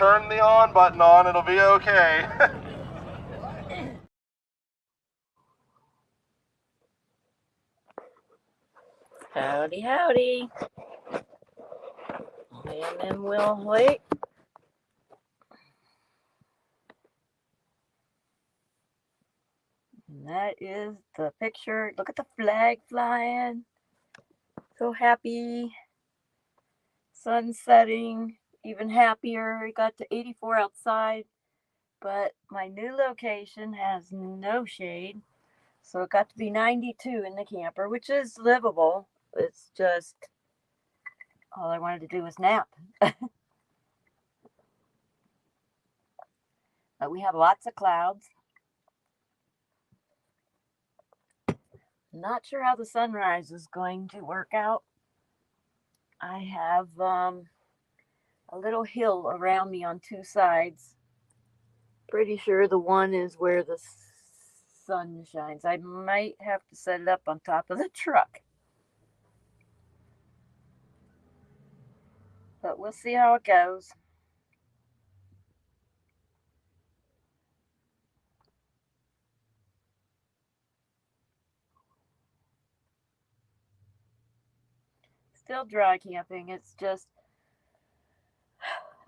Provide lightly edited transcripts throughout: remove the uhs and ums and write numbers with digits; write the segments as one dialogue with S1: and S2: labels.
S1: turn the on button on, it'll be okay.
S2: Howdy, howdy. I am wilhoit. And that is the picture. Look at the flag flying. So happy. Sun setting. Even happier. It got to 84 outside. But my new location has no shade. So it got to be 92 in the camper, which is livable. It's just all I wanted to do was nap. But we have lots of clouds. Not sure how the sunrise is going to work out. I have a little hill around me on two sides. Pretty sure the one is where the sun shines. I might have to set it up on top of the truck. But we'll see how it goes. Still dry camping. It's just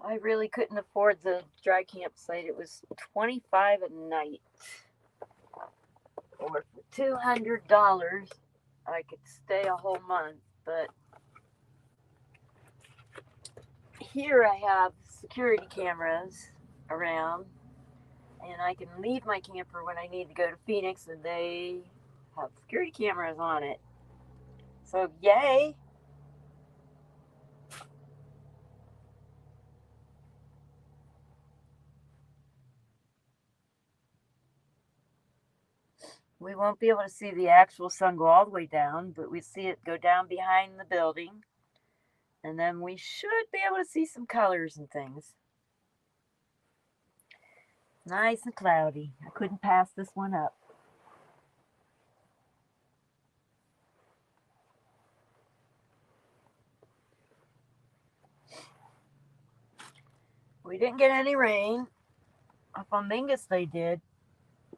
S2: I really couldn't afford the dry campsite. It was $25 a night. Or for $200, I could stay a whole month. But here I have security cameras around, and I can leave my camper when I need to go to Phoenix, and they have security cameras on it. So, yay! We won't be able to see the actual sun go all the way down, but we see it go down behind the building. And then we should be able to see some colors and things. Nice and cloudy. I couldn't pass this one up. We didn't get any rain. Up on Mingus they did,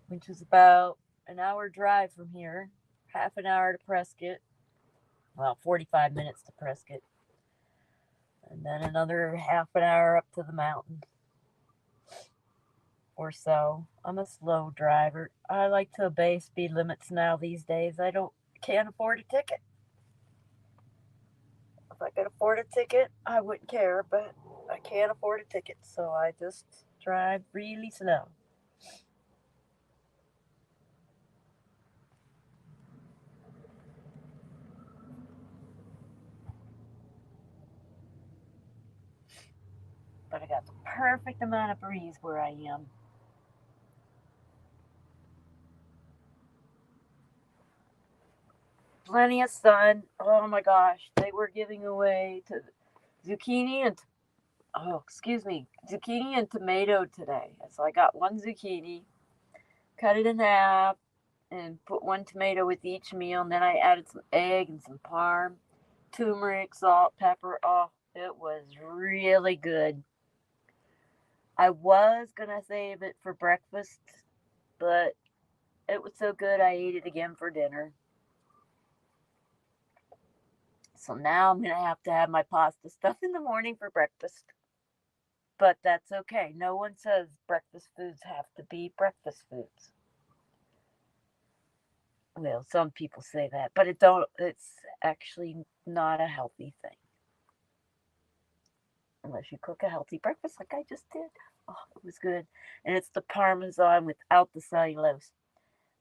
S2: which is about an hour drive from here. Half an hour to Prescott. Well, 45 minutes to Prescott. And then another half an hour up to the mountains or so. I'm a slow driver. I like to obey speed limits now these days. Can't afford a ticket. If I could afford a ticket, I wouldn't care, but I can't afford a ticket, so I just drive really slow. But I got the perfect amount of breeze where I am. Plenty of sun. Oh my gosh, they were giving away to zucchini and tomato today. So I got one zucchini, cut it in half, and put one tomato with each meal. And then I added some egg and some parm, turmeric, salt, pepper. Oh, it was really good. I was going to save it for breakfast, but it was so good I ate it again for dinner. So now I'm going to have my pasta stuff in the morning for breakfast. But that's okay. No one says breakfast foods have to be breakfast foods. Well, some people say that, but it's actually not a healthy thing. Unless you cook a healthy breakfast like I just did. Oh, it was good. And it's the Parmesan without the cellulose.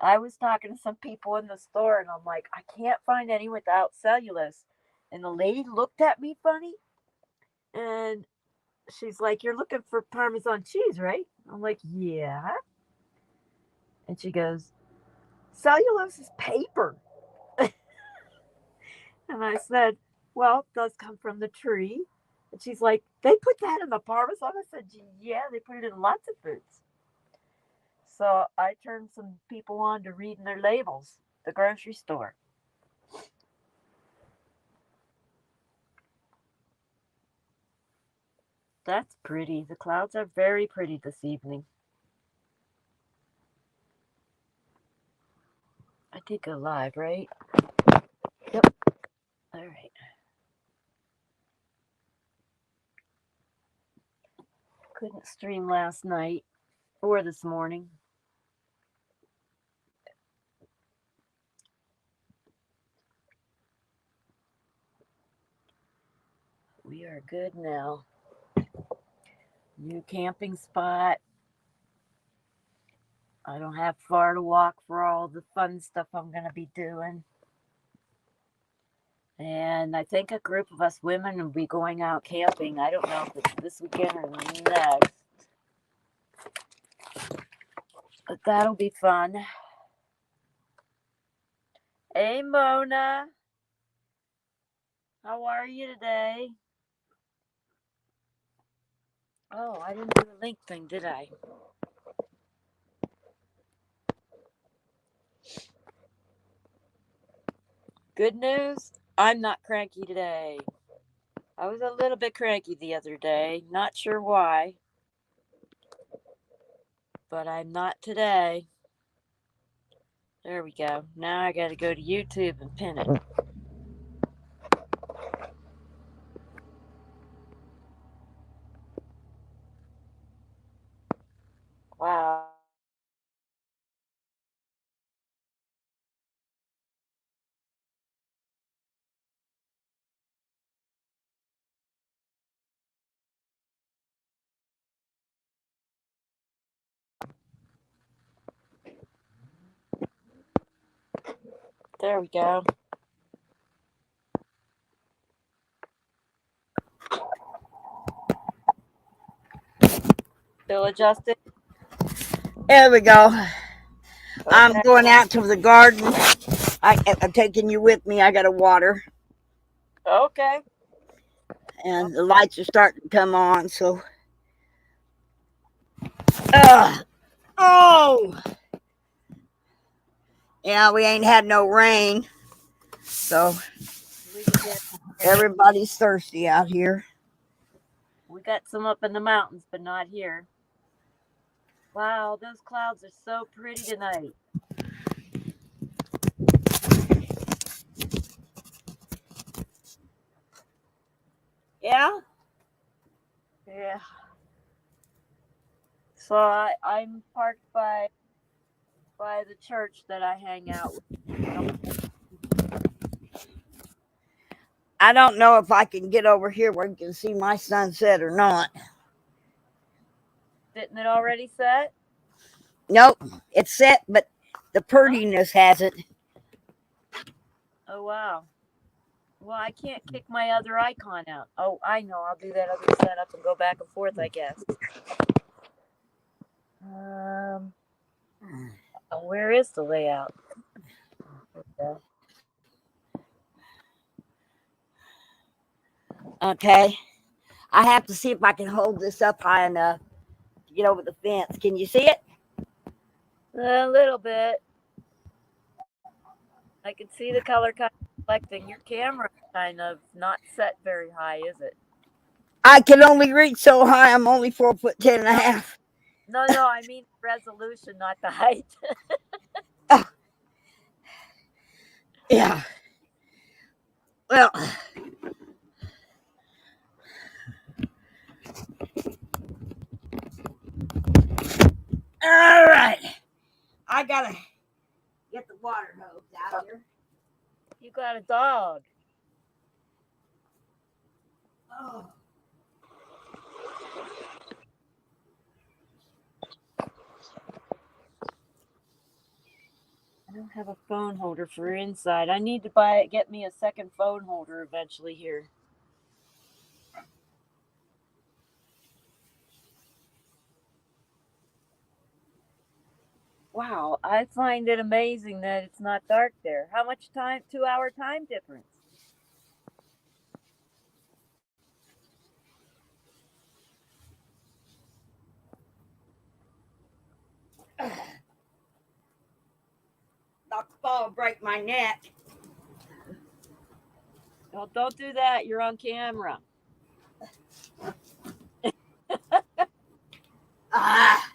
S2: I was talking to some people in the store and I'm like, I can't find any without cellulose. And the lady looked at me funny and she's like, "You're looking for Parmesan cheese, right?" I'm like, "Yeah." And she goes, "Cellulose is paper." And I said, "Well, it does come from the tree." And she's like, "They put that in the Parmesan?" I said, "Yeah, they put it in lots of foods." So I turned some people on to reading their labels, the grocery store. That's pretty. The clouds are very pretty this evening. I did go live, right? Yep. All right. Couldn't stream last night or this morning. We are good now. New camping spot. I don't have far to walk for all the fun stuff I'm going to be doing. And I think a group of us women will be going out camping. I don't know if it's this weekend or next. But that'll be fun. Hey, Mona. How are you today? Oh, I didn't do the link thing, did I? Good news, I'm not cranky today. I was a little bit cranky the other day. Not sure why. But I'm not today. There we go. Now I got to go to YouTube and pin it. Wow. There we go. Still adjusted?
S3: There we go.
S2: Okay.
S3: I'm going out to the garden. I'm taking you with me. I got to water.
S2: Okay.
S3: And the lights are starting to come on. So, oh, yeah, we ain't had no rain. So, everybody's thirsty out here.
S2: We got some up in the mountains, but not here. Wow, those clouds are so pretty tonight.
S3: Yeah?
S2: Yeah. So I'm parked by the church that I hang out with.
S3: I don't know if I can get over here where you can see my sunset or not.
S2: Didn't it already set?
S3: Nope, it's set, but the prettiness hasn't.
S2: Oh, wow. Well, I can't kick my other icon out. Oh, I know. I'll do that other setup and go back and forth, I guess. Where is the layout?
S3: Okay. I have to see if I can hold this up high enough to get over the fence. Can you see it?
S2: A little bit. I can see the color kind of reflecting. Your camera kind of not set very high, is it?
S3: I can only reach so high. I'm only 4'10" and a half.
S2: No, I mean resolution, not the height.
S3: Oh, yeah. Well, all right. I gotta get the water hose out here.
S2: You got a dog.
S3: Oh.
S2: I don't have a phone holder for inside. I need to get me a second phone holder eventually here. Wow, I find it amazing that it's not dark there. How much time? 2-hour time difference.
S3: Not to fall and break my neck.
S2: Well, don't do that. You're on camera.
S3: Ah.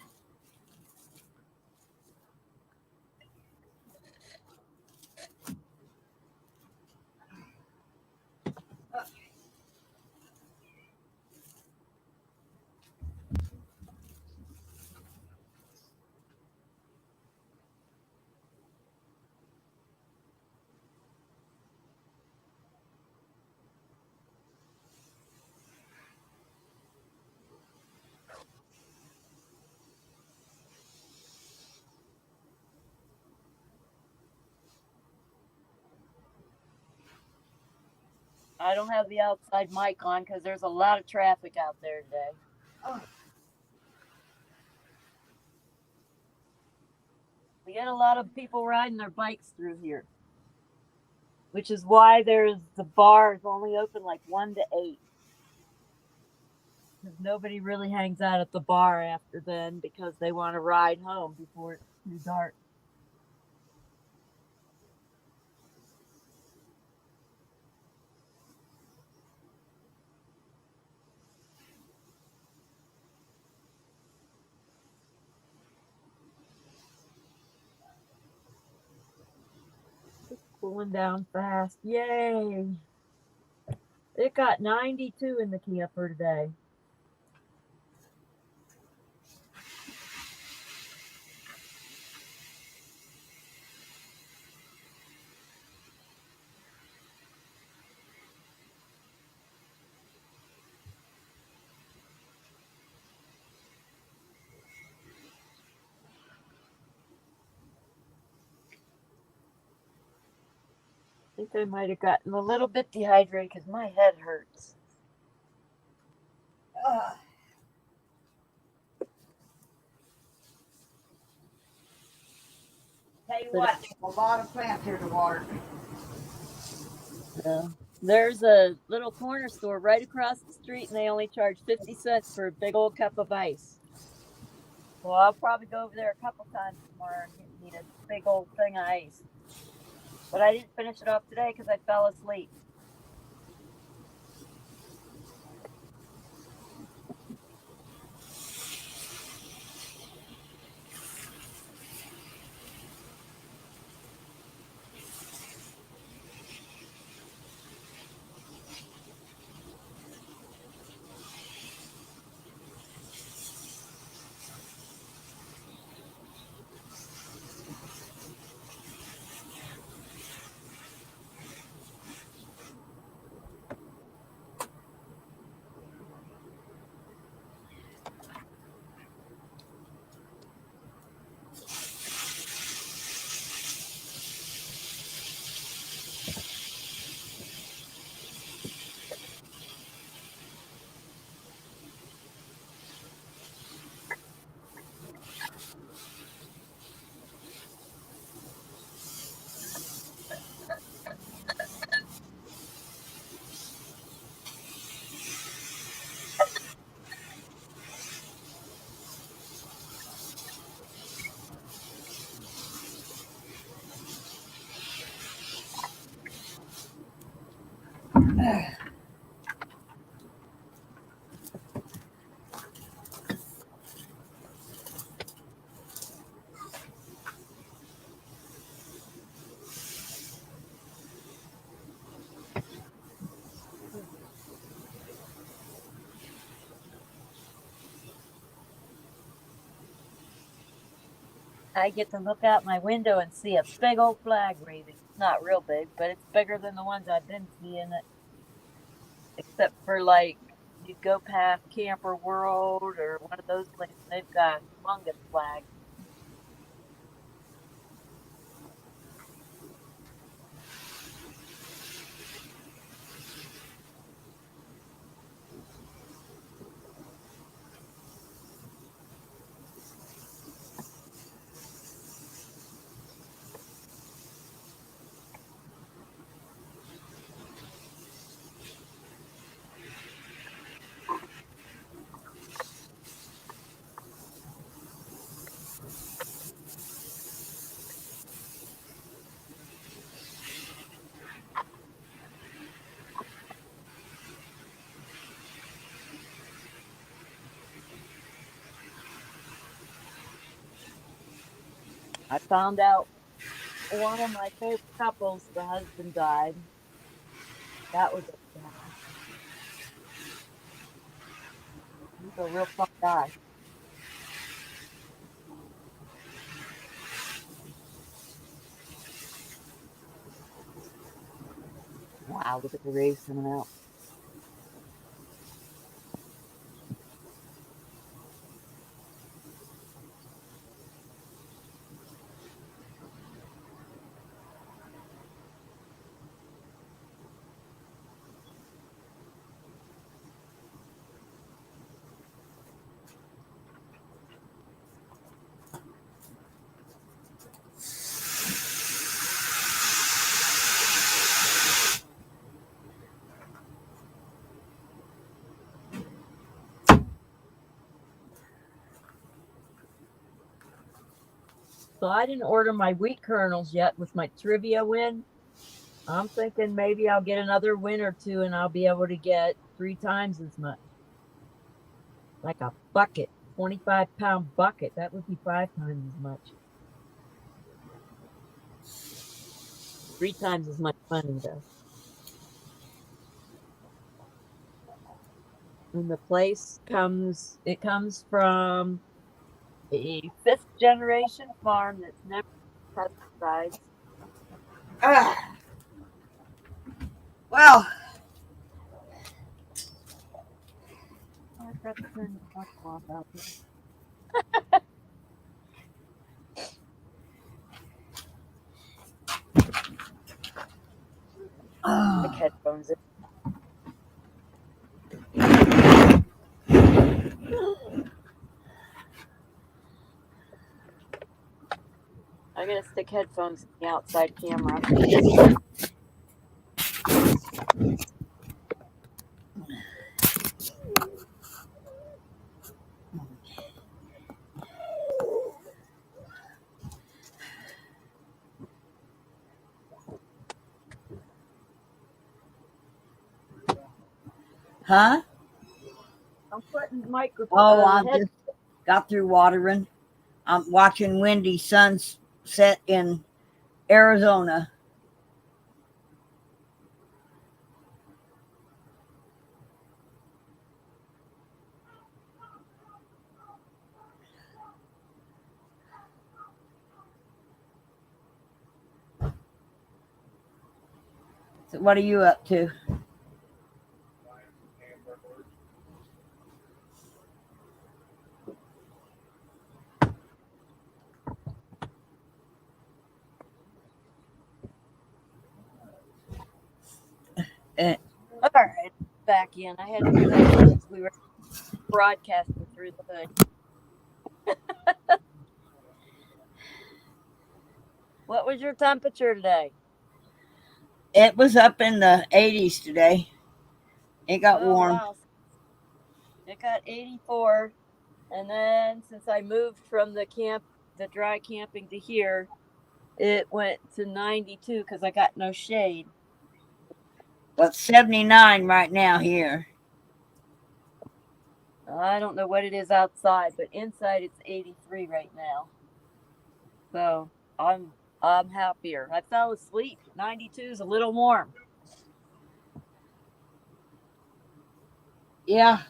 S2: I don't have the outside mic on because there's a lot of traffic out there today.
S3: Oh.
S2: We get a lot of people riding their bikes through here, which is why the bar is only open like 1 to 8. Because nobody really hangs out at the bar after then because they want to ride home before it's too dark. It's cooling down fast. Yay! It got 92 in the camper today. I think I might have gotten a little bit dehydrated because my head hurts.
S3: Tell you what, a lot of plants here to water.
S2: There's a little corner store right across the street, and they only charge 50 cents for a big old cup of ice. Well, I'll probably go over there a couple times tomorrow and get me a big old thing of ice. But I didn't finish it off today because I fell asleep. I get to look out my window and see a big old flag waving. It's not real big, but it's bigger than the ones I've been seeing. Except for like you go past Camper World or one of those places, they've got humongous flags. I found out one of my favorite couples, the husband died. That was upsetting. He's a real fun guy. Wow, look at the rays coming out. So I didn't order my wheat kernels yet with my trivia win. I'm thinking maybe I'll get another win or two and I'll be able to get 3 times as much. Like a bucket, 25-pound bucket. That would be 5 times as much. 3 times as much money, though. And the place comes from a 5th generation farm that's never used pesticides.
S3: Well,
S2: I forgot to turn the water off out here. Like headphones. I'm gonna stick headphones in the outside camera.
S3: huh?
S2: I'm putting microphone.
S3: Oh, I just got through watering. I'm watching windy sunset in Arizona. So what are you up to?
S2: All right, back in. I had new headphones. We were broadcasting through the hood. What was your temperature today?
S3: It was up in the 80s today. It got warm.
S2: Wow. It got 84. And then since I moved from the dry camping to here, it went to 92 because I got no shade.
S3: Well, it's 79 right now here.
S2: I don't know what it is outside, but inside it's 83 right now. So I'm happier. I fell asleep. 92 is a little warm.
S3: Yeah.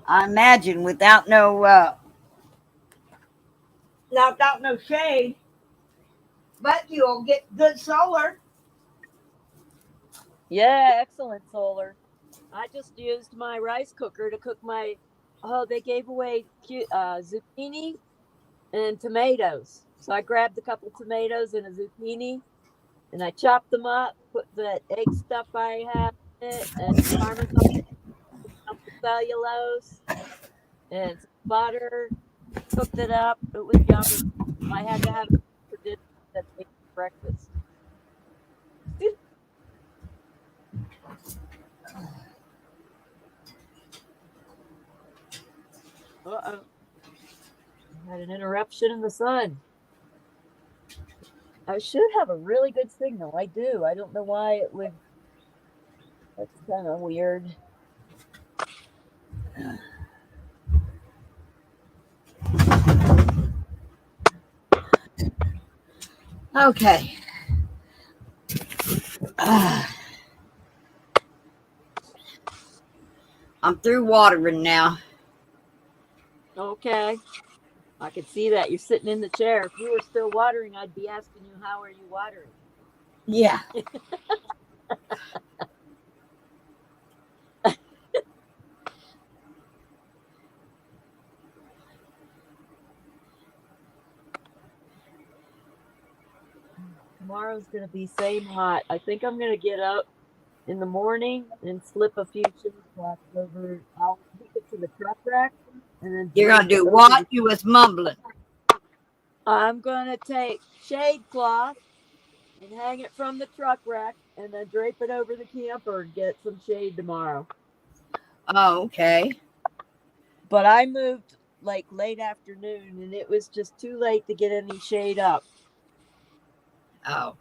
S3: I imagine without no shade, but you'll get good solar.
S2: Yeah, excellent solar. I just used my rice cooker to cook my. Oh, they gave away zucchini and tomatoes. So I grabbed a couple tomatoes and a zucchini, and I chopped them up, put the egg stuff I have in it, and Parmesan, cellulose, and some butter. Cooked it up. It was yummy. I had to have it for dinner that made breakfast. Uh-oh. I had an interruption in the sun. I should have a really good signal. I do. I don't know why it would. That's kind of weird.
S3: Okay. I'm through watering now.
S2: Okay. I can see that. You're sitting in the chair. If you were still watering, I'd be asking you, how are you watering?
S3: Yeah.
S2: Tomorrow's going to be same hot. I think I'm going to get up in the morning and slip a few shade cloths over. I'll hook it to the truck rack and then
S3: You're
S2: drape
S3: going to
S2: it
S3: do
S2: over
S3: what?
S2: the.
S3: You was mumbling.
S2: I'm going to take shade cloth and hang it from the truck rack and then drape it over the camper and get some shade tomorrow.
S3: Oh, okay.
S2: But I moved like late afternoon and it was just too late to get any shade up.
S3: Oh.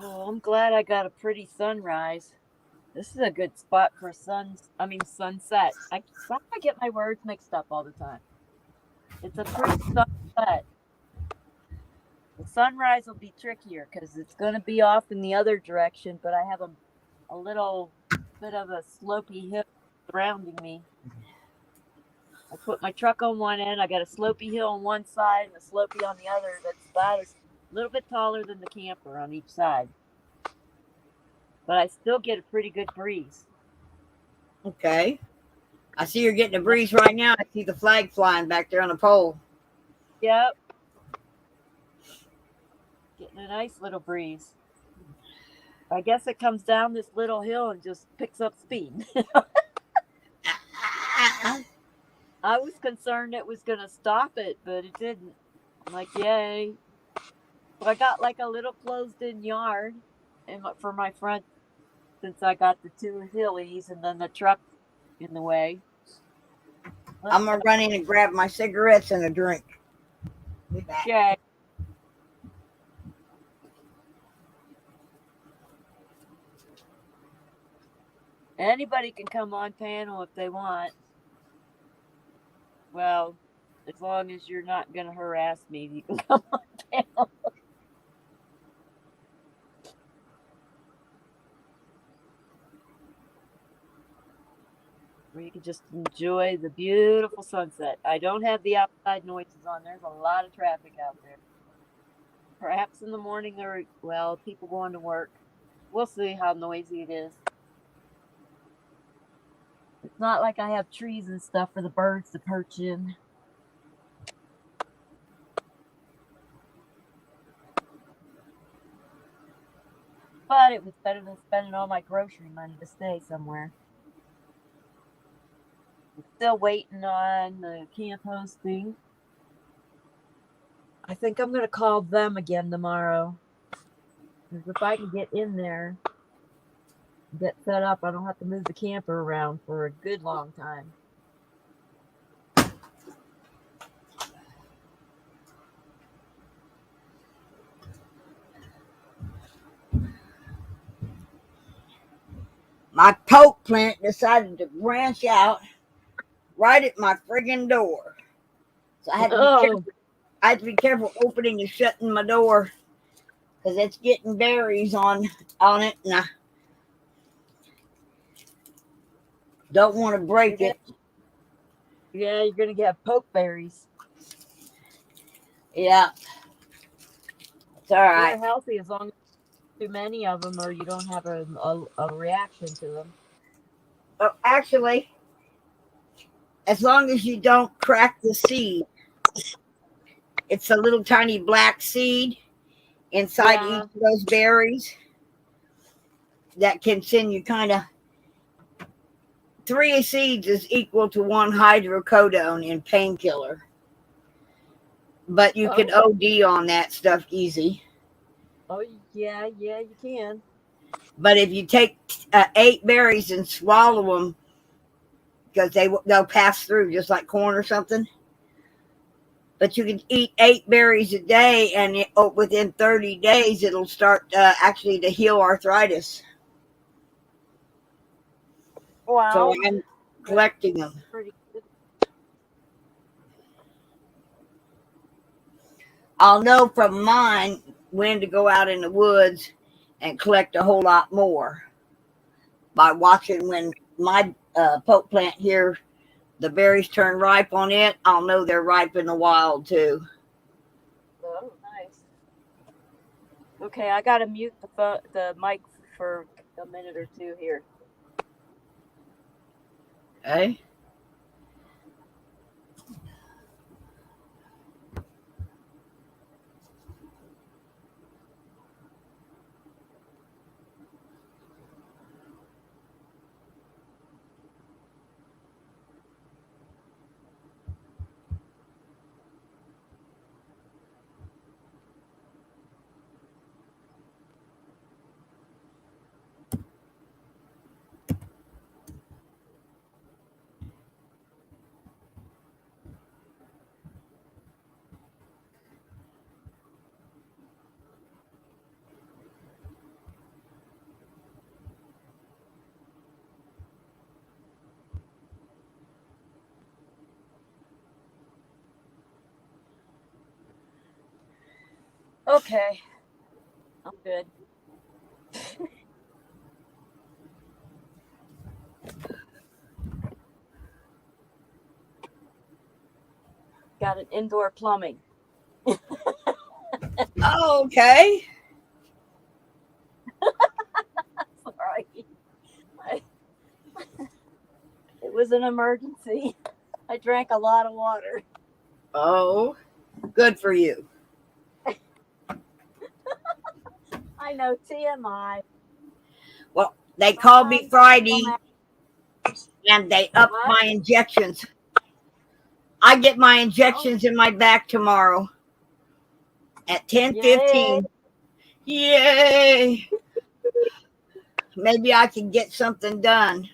S2: Oh, I'm glad I got a pretty sunrise. This is a good spot for sunset. Why do I get my words mixed up all the time? It's a pretty sunset. The sunrise will be trickier because it's going to be off in the other direction, but I have a little bit of a slopey hill surrounding me. I put my truck on one end. I got a slopey hill on one side and a slopey on the other that's about a little bit taller than the camper on each side. But I still get a pretty good breeze.
S3: Okay. I see you're getting a breeze right now. I see the flag flying back there on the pole.
S2: Yep. Getting a nice little breeze. I guess it comes down this little hill and just picks up speed. I was concerned it was going to stop it, but it didn't. I'm like, yay. So I got like a little closed in yard for my front since I got the two hillies and then the truck in the way.
S3: I'm going to run in and grab my cigarettes and a drink. Be back.
S2: Okay. Anybody can come on panel if they want. Well, as long as you're not going to harass me, you can come on panel. Where you can just enjoy the beautiful sunset. I don't have the outside noises on. There's a lot of traffic out there. Perhaps in the morning people going to work. We'll see how noisy it is. It's not like I have trees and stuff for the birds to perch in. But it was better than spending all my grocery money to stay somewhere. I'm still waiting on the camp hosting. I think I'm going to call them again tomorrow. Because if I can get in there, get set up, I don't have to move the camper around for a good long time.
S3: My poke plant decided to branch out right at my friggin' door. So I had to be careful. I had to be careful opening and shutting my door because it's getting berries on it, and I don't want to break it.
S2: Yeah, you're gonna get pokeberries.
S3: Yeah, it's all right.
S2: They're healthy as long as too many of them, or you don't have a reaction to them.
S3: Oh, actually, as long as you don't crack the seed, it's a little tiny black seed inside each of those berries that can send you kind of 3 seeds is equal to 1 hydrocodone in painkiller. But you can OD on that stuff easy.
S2: Oh, yeah, you can.
S3: But if you take 8 berries and swallow them because they'll pass through just like corn or something. But you can eat 8 berries a day, and within 30 days, it'll start actually to heal arthritis.
S2: Wow.
S3: So I'm collecting them.
S2: Pretty good.
S3: I'll know from mine when to go out in the woods and collect a whole lot more by watching when my poke plant here, the berries turn ripe on it. I'll know they're ripe in the wild too.
S2: Oh, nice. Okay, I gotta mute the mic for a minute or two here.
S3: Okay.
S2: Okay, I'm good. Got an indoor plumbing.
S3: Oh, okay.
S2: Sorry. It was an emergency. I drank a lot of water.
S3: Oh, good for you.
S2: I know, TMI.
S3: Well, they called me Friday
S2: Sometimes
S3: and they upped
S2: What?
S3: my injections. I get my injections in my back tomorrow at 10:15. Yay! Maybe I can get something done.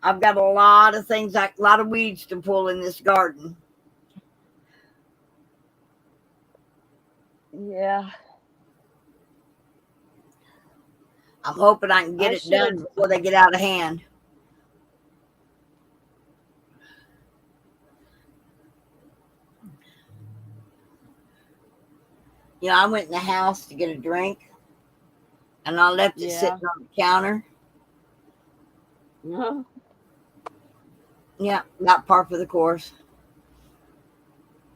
S3: I've got a lot of things, a lot of weeds to pull in this garden.
S2: Yeah.
S3: I'm hoping I can get it done before they get out of hand. You know, I went in the house to get a drink, and I left it sitting on the counter.
S2: Yeah.
S3: Yeah, not par for the course.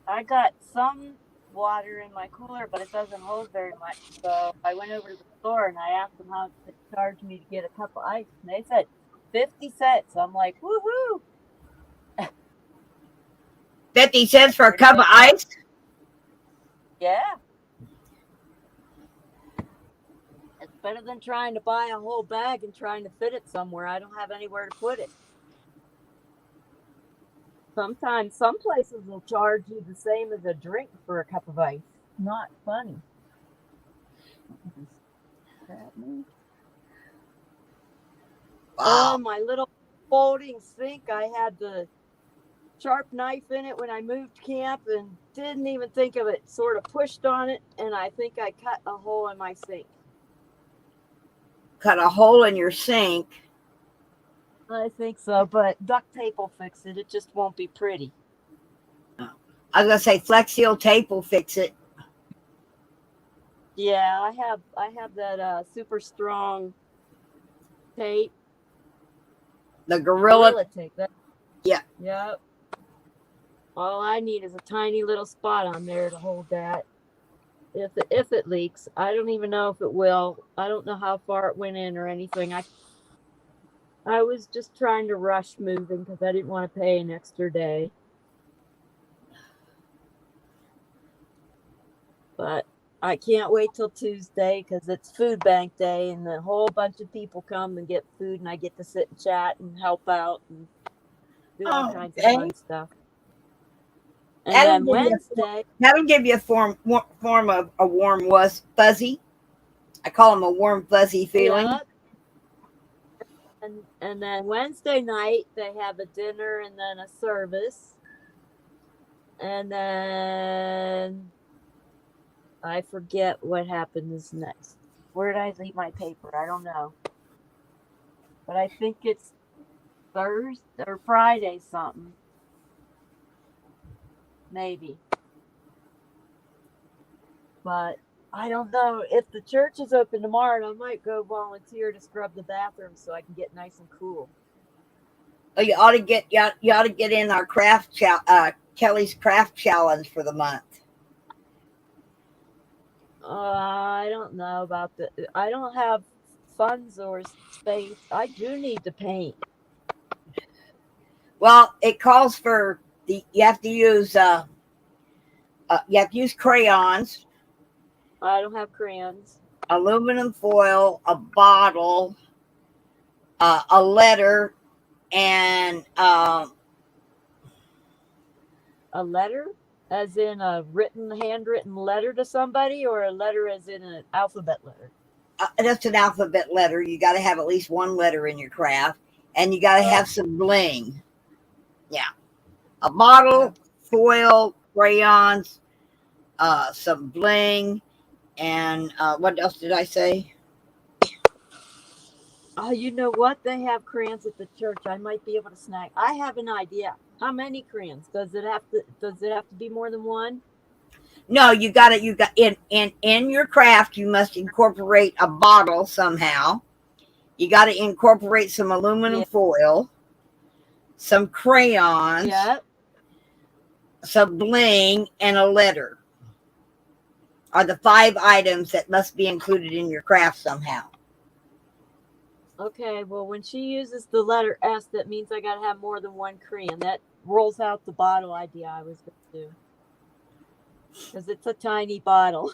S2: I got some water in my cooler, but it doesn't hold very much. So I went over to the store and I asked them how to charge me to get a cup of ice. And they said 50 cents. I'm like, woohoo!
S3: 50 cents for a cup of ice?
S2: Yeah. It's better than trying to buy a whole bag and trying to fit it somewhere. I don't have anywhere to put it. Sometimes some places will charge you the same as a drink for a cup of ice. Not funny.
S3: Wow.
S2: Oh, my little folding sink. I had the sharp knife in it when I moved camp and didn't even think of it. Sort of pushed on it, and I think I cut a hole in my sink.
S3: Cut a hole in your sink?
S2: I think so, but duct tape will fix it. It just won't be pretty.
S3: I was gonna say Flex Seal tape will fix it.
S2: Yeah, I have that super strong tape.
S3: The Gorilla
S2: tape.
S3: Yeah.
S2: Yep. All I need is a tiny little spot on there to hold that. If it leaks, I don't even know if it will. I don't know how far it went in or anything. I was just trying to rush moving because I didn't want to pay an extra day. But I can't wait till Tuesday because it's food bank day and a whole bunch of people come and get food and I get to sit and chat and help out and do all kinds of fun stuff. And then Wednesday,
S3: that'll give you a form of a warm fuzzy. I call them a warm fuzzy feeling.
S2: Yeah. And then Wednesday night they have a dinner and then a service. And then I forget what happens next. Where did I leave my paper? I don't know. But I think it's Thursday or Friday something. Maybe. But I don't know. If the church is open tomorrow, I might go volunteer to scrub the bathroom so I can get nice and cool.
S3: Oh, you ought to get in our Kelly's craft challenge for the month.
S2: I don't know about I don't have funds or space. I do need to paint.
S3: Well, it calls for you have to use crayons.
S2: I don't have crayons.
S3: Aluminum foil, a bottle, a letter, and
S2: a letter, as in a handwritten letter to somebody, or a letter as in an alphabet letter?
S3: That's an alphabet letter. You got to have at least one letter in your craft, and you got to have some bling. Yeah, a bottle, foil, crayons, some bling, and what else did I say?
S2: Oh, you know what? They have crayons at the church. I might be able to snag. I have an idea. How many crayons? Does it have to be more than one?
S3: No, you got in your craft, you must incorporate a bottle somehow. You got to incorporate some aluminum foil, some crayons, some bling, and a letter are the 5 items that must be included in your craft somehow.
S2: Okay, well, when she uses the letter S, that means I got to have more than one crayon. That rolls out the bottle idea I was going to do. Because it's a tiny bottle.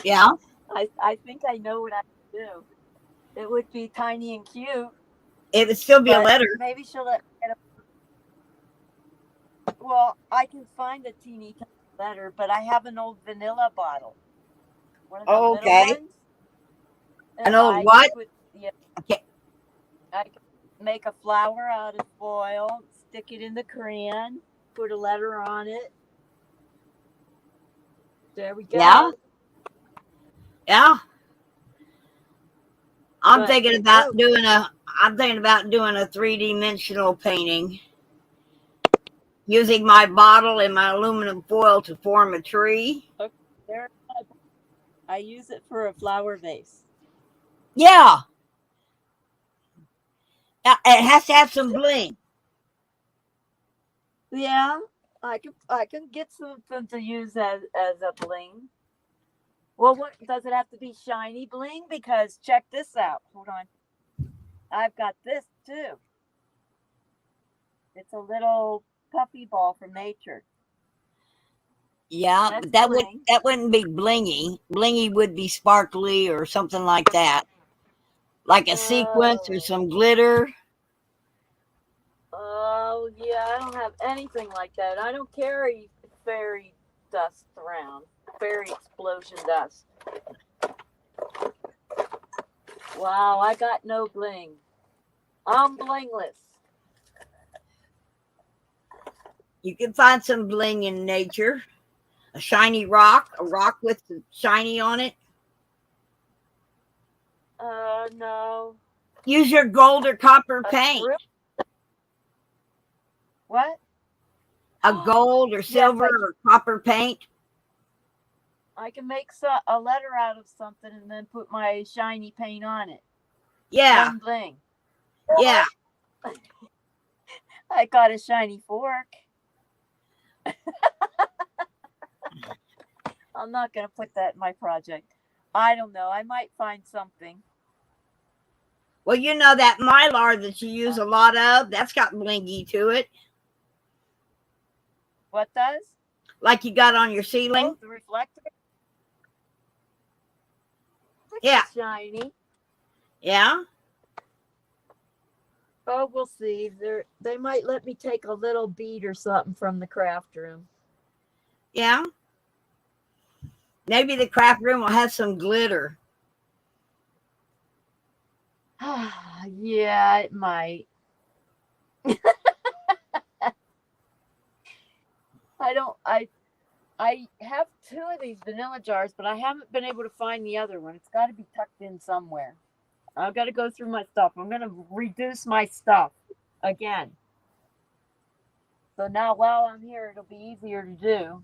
S3: Yeah.
S2: I think I know what I would do. It would be tiny and cute.
S3: It would still be a letter.
S2: Maybe she'll let me get a... Well, I can find a teeny tiny letter, but I have an old vanilla bottle. One of the little ones.
S3: An old what?
S2: Okay. I can make a flower out of foil, stick it in the crayon, put a letter on it. There we go.
S3: Yeah. Yeah. I'm thinking about doing a 3-dimensional painting using my bottle and my aluminum foil to form a tree.
S2: Okay. I use it for a flower vase.
S3: Yeah. It has to have some bling.
S2: Yeah, I can get something to use as a bling. Well, what does it have to be? Shiny bling? Because check this out. Hold on. I've got this too. It's a little puffy ball from nature.
S3: Yeah, but that wouldn't be blingy. Blingy would be sparkly or something like that, like a sequence or some glitter.
S2: Oh yeah, I don't have anything like that. I don't carry fairy dust around. Fairy explosion dust. Wow, I got no bling. I'm blingless.
S3: You can find some bling in nature. A shiny rock, a rock with shiny on it.
S2: No.
S3: Use your gold or copper paint.
S2: What?
S3: A gold or silver or copper paint.
S2: I can make a letter out of something and then put my shiny paint on it.
S3: Yeah.
S2: Bling.
S3: Yeah.
S2: I got a shiny fork. I'm not going to put that in my project. I don't know. I might find something.
S3: Well, you know that mylar that you use a lot of, that's got blingy to it.
S2: What does?
S3: Like you got on your ceiling?
S2: Oh, the reflector?
S3: Yeah.
S2: Shiny.
S3: Yeah.
S2: Oh, we'll see. They might let me take a little bead or something from the craft room.
S3: Yeah. Maybe the craft room will have some glitter.
S2: Yeah, it might. I don't. I have two of these vanilla jars, but I haven't been able to find the other one. It's got to be tucked in somewhere. I've got to go through my stuff. I'm going to reduce my stuff again. So now while I'm here, it'll be easier to do.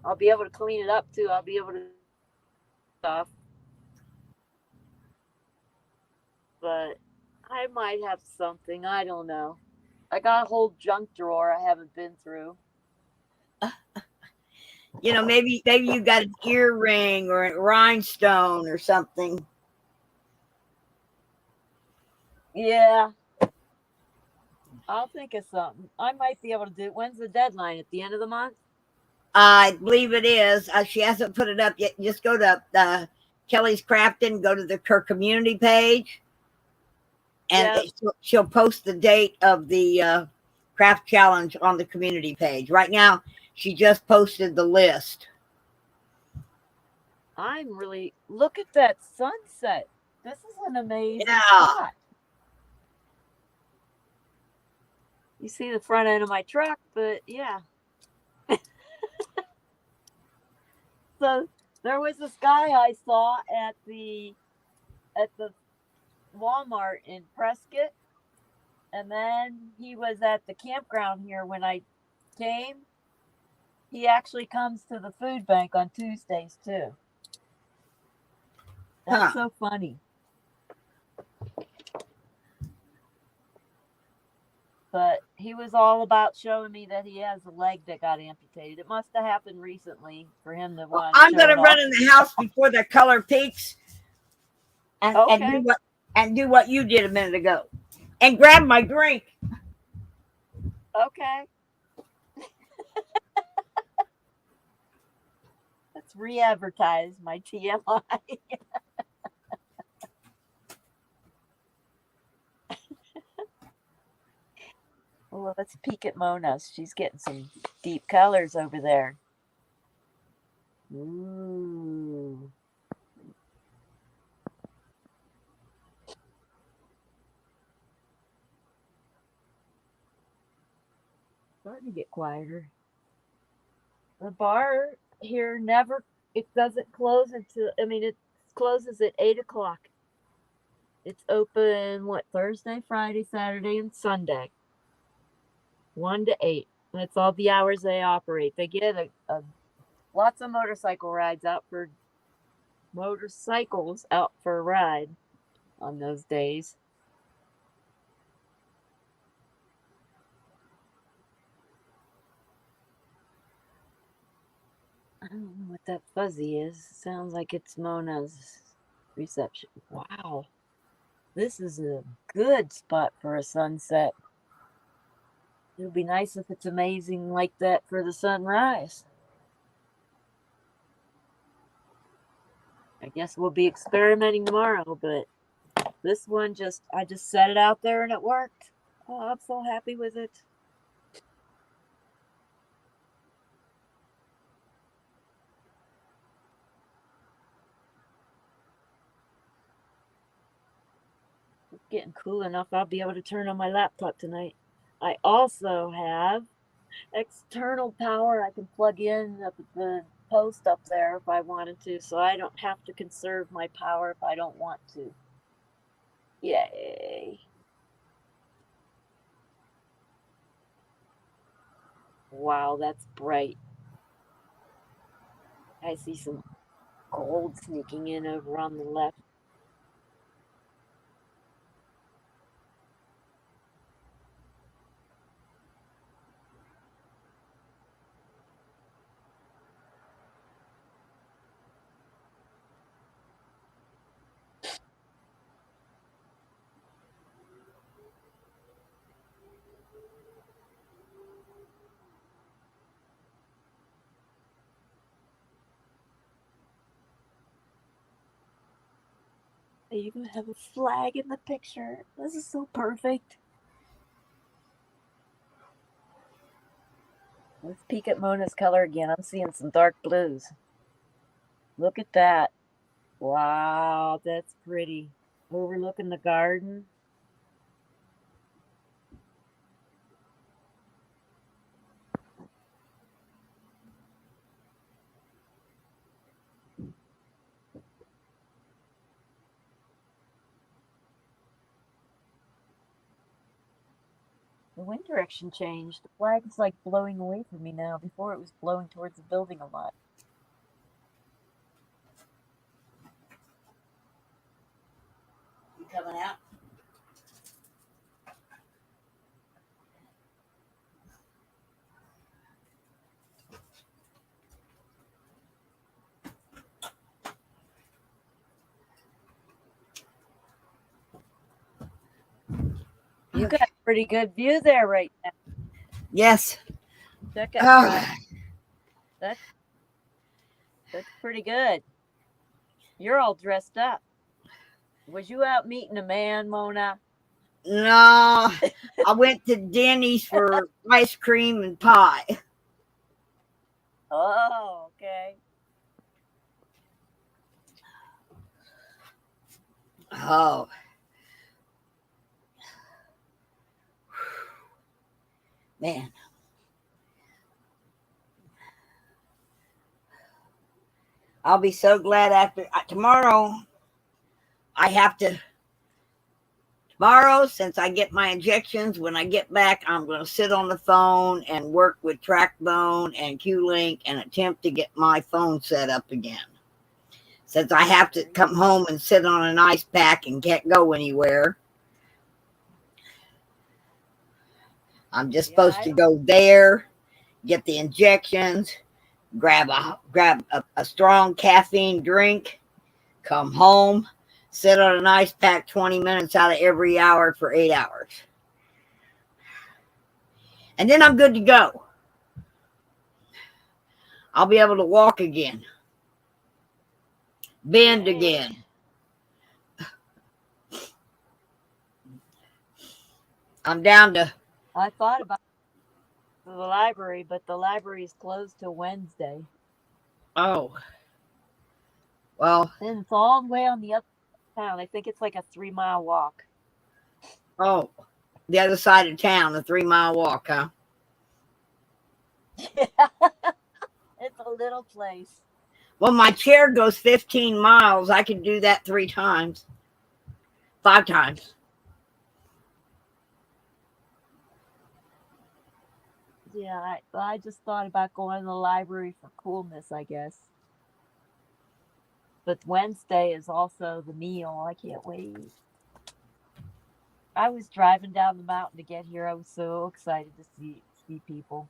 S2: I'll be able to clean it up too. I'll be able to stuff. But I might have something. I don't know. I got a whole junk drawer I haven't been through.
S3: Maybe you got an earring or a rhinestone or something.
S2: Yeah. I'll think of something. I might be able to do it. When's the deadline? At the end of the month?
S3: I believe it is. She hasn't put it up yet. Just go to Kelly's Crafting, go to her community page, and she'll post the date of the craft challenge on the community page. Right now, she just posted the list.
S2: Look at that sunset. This is an amazing spot. You see the front end of my truck, but yeah. So there was this guy I saw at the Walmart in Prescott, and then he was at the campground here when I came. He actually comes to the food bank on Tuesdays too. That's so funny. But he was all about showing me that he has a leg that got amputated. It must have happened recently for him to want.
S3: I'm going to run in the house before the color peaks and do what you did a minute ago, and grab my drink.
S2: Okay. Let's re-advertise my TMI. Well, let's peek at Mona's. She's getting some deep colors over there. Ooh. Starting to get quieter. The bar here it doesn't close until, it closes at 8 o'clock. It's open, Thursday, Friday, Saturday, and Sunday. 1 to 8. That's all the hours they operate. They get lots of motorcycles out for a ride on those days. I don't know what that fuzzy is. Sounds like it's Mona's reception. Wow. This is a good spot for a sunset. It'll be nice if it's amazing like that for the sunrise. I guess we'll be experimenting tomorrow, but this one I just set it out there and it worked. Oh, I'm so happy with it. It's getting cool enough I'll be able to turn on my laptop tonight. I also have external power I can plug in up at the post up there if I wanted to, so I don't have to conserve my power if I don't want to. Yay. Wow, that's bright. I see some gold sneaking in over on the left. I even have a flag in the picture. This is so perfect. Let's peek at Mona's color again. I'm seeing some dark blues. Look at that. Wow, that's pretty. Overlooking the garden. The wind direction changed. The flag is like blowing away from me now. Before it was blowing towards the building a lot.
S3: You coming out?
S2: You got a pretty good view there right now.
S3: Yes.
S2: Check out that's pretty good. You're all dressed up. Was you out meeting a man, Mona?
S3: No, I went to Denny's for ice cream and pie.
S2: Oh, okay.
S3: Oh. Man. I'll be so glad after tomorrow. Tomorrow, since I get my injections, when I get back, I'm going to sit on the phone and work with TrackBone and QLink and attempt to get my phone set up again. Since I have to come home and sit on an ice pack and can't go anywhere. I'm just supposed to go there, get the injections, grab a strong caffeine drink, come home, sit on an ice pack 20 minutes out of every hour for 8 hours. And then I'm good to go. I'll be able to walk again. Bend again. I'm down to...
S2: I thought about the library, but the library is closed till Wednesday.
S3: Oh. Well.
S2: And it's all the way on the other side of town. I think it's like a 3-mile walk.
S3: Oh. The other side of town, a 3-mile walk, huh?
S2: Yeah. It's a little place.
S3: Well, my chair goes 15 miles. I could do that 3 times. 5 times.
S2: Yeah, I just thought about going to the library for coolness, I guess. But Wednesday is also the meal. I can't wait. I was driving down the mountain to get here. I was so excited to see people.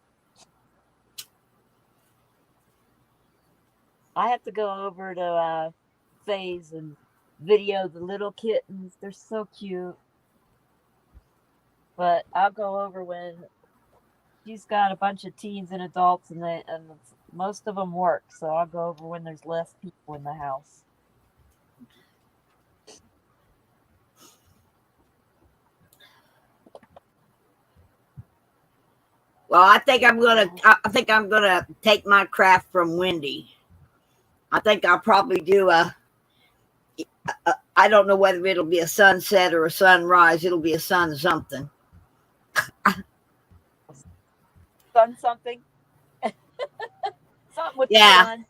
S2: I have to go over to Faye's and video the little kittens. They're so cute. But I'll go over when she's got a bunch of teens and adults, and most of them work. So I'll go over when there's less people in the house.
S3: Well, I think I'm gonna take my craft from Wendy. I think I'll probably do I don't know whether it'll be a sunset or a sunrise. It'll be a sun something.
S2: Sun something? Something with sun.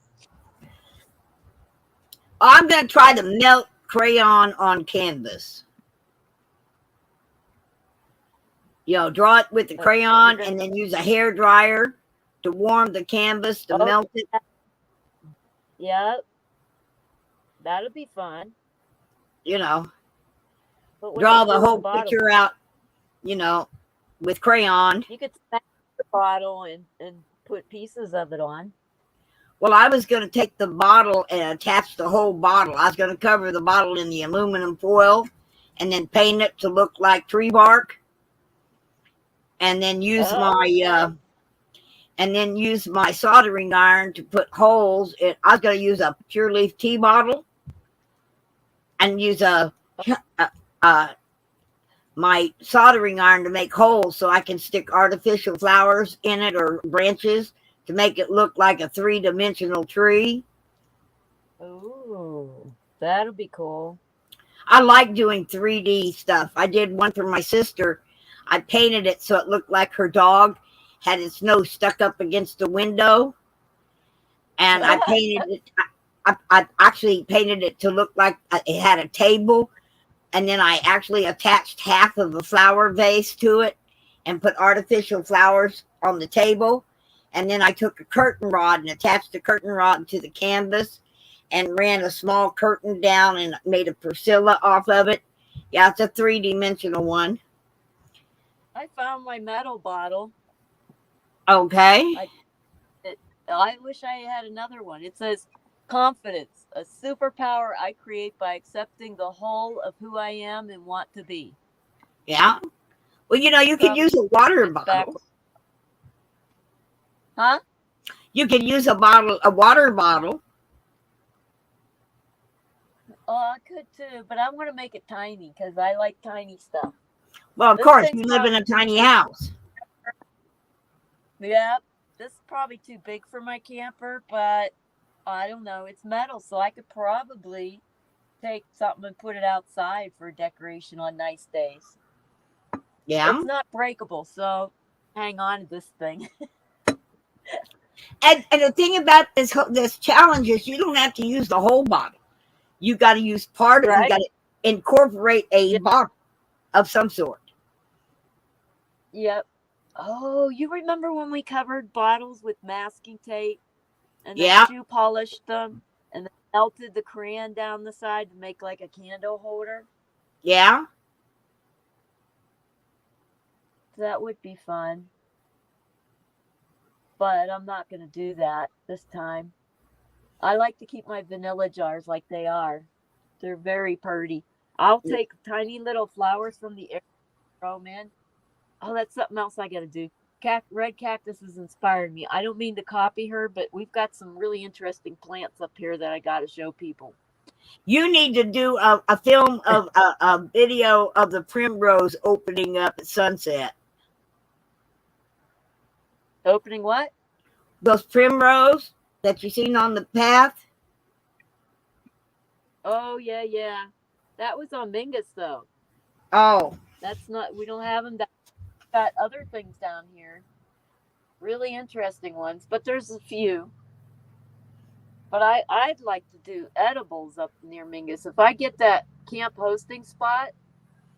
S3: I'm going to try to melt crayon on canvas. Draw it with the crayon and then use a hair dryer to warm the canvas to melt it.
S2: Yep. That'll be fun.
S3: Draw the whole picture out, with crayon.
S2: You could smash the bottle and put pieces of it on.
S3: Well, I was going to take the bottle and attach the whole bottle. I was going to cover the bottle in the aluminum foil and then paint it to look like tree bark. And then use my soldering iron to put holes in. I was going to use a pure leaf tea bottle and use my soldering iron to make holes so I can stick artificial flowers in it or branches to make it look like a 3-dimensional tree.
S2: Oh, that'll be cool.
S3: I like doing 3D stuff. I did one for my sister. I painted it so it looked like her dog had its nose stuck up against the window. And I painted it. I actually painted it to look like it had a table. And then I actually attached half of a flower vase to it and put artificial flowers on the table. And then I took a curtain rod and attached the curtain rod to the canvas and ran a small curtain down and made a Priscilla off of it. Yeah, it's a 3-dimensional one.
S2: I found my metal bottle.
S3: Okay.
S2: I wish I had another one. It says, confidence, a superpower I create by accepting the whole of who I am and want to be.
S3: Yeah. Well, you could use a water bottle.
S2: Backwards. Huh?
S3: You could use a water bottle.
S2: Oh, I could too, but I'm going to make it tiny because I like tiny stuff.
S3: Well, of course, you live in a tiny house.
S2: Yeah, this is probably too big for my camper, but I don't know. It's metal, so I could probably take something and put it outside for decoration on nice days.
S3: Yeah.
S2: It's not breakable, so hang on to this thing.
S3: And the thing about this challenge is you don't have to use the whole bottle. You got to use part of it. You got to incorporate a bottle of some sort.
S2: Yep. Oh, you remember when we covered bottles with masking tape and then shoe polished them and then melted the crayon down the side to make like a candle holder?
S3: Yeah.
S2: That would be fun. But I'm not going to do that this time. I like to keep my vanilla jars like they are. They're very pretty. I'll take tiny little flowers from the air. Oh, man. Oh, that's something else I got to do. Red cactus has inspired me. I don't mean to copy her, but we've got some really interesting plants up here that I got to show people.
S3: You need to do a film of a video of the primrose opening up at sunset.
S2: Opening what?
S3: Those primrose that you've seen on the path.
S2: Oh, yeah. That was on Mingus, though.
S3: Oh.
S2: That's not, we don't have them. Got other things down here. Really interesting ones, but there's a few. But I'd like to do edibles up near Mingus. If I get that camp hosting spot,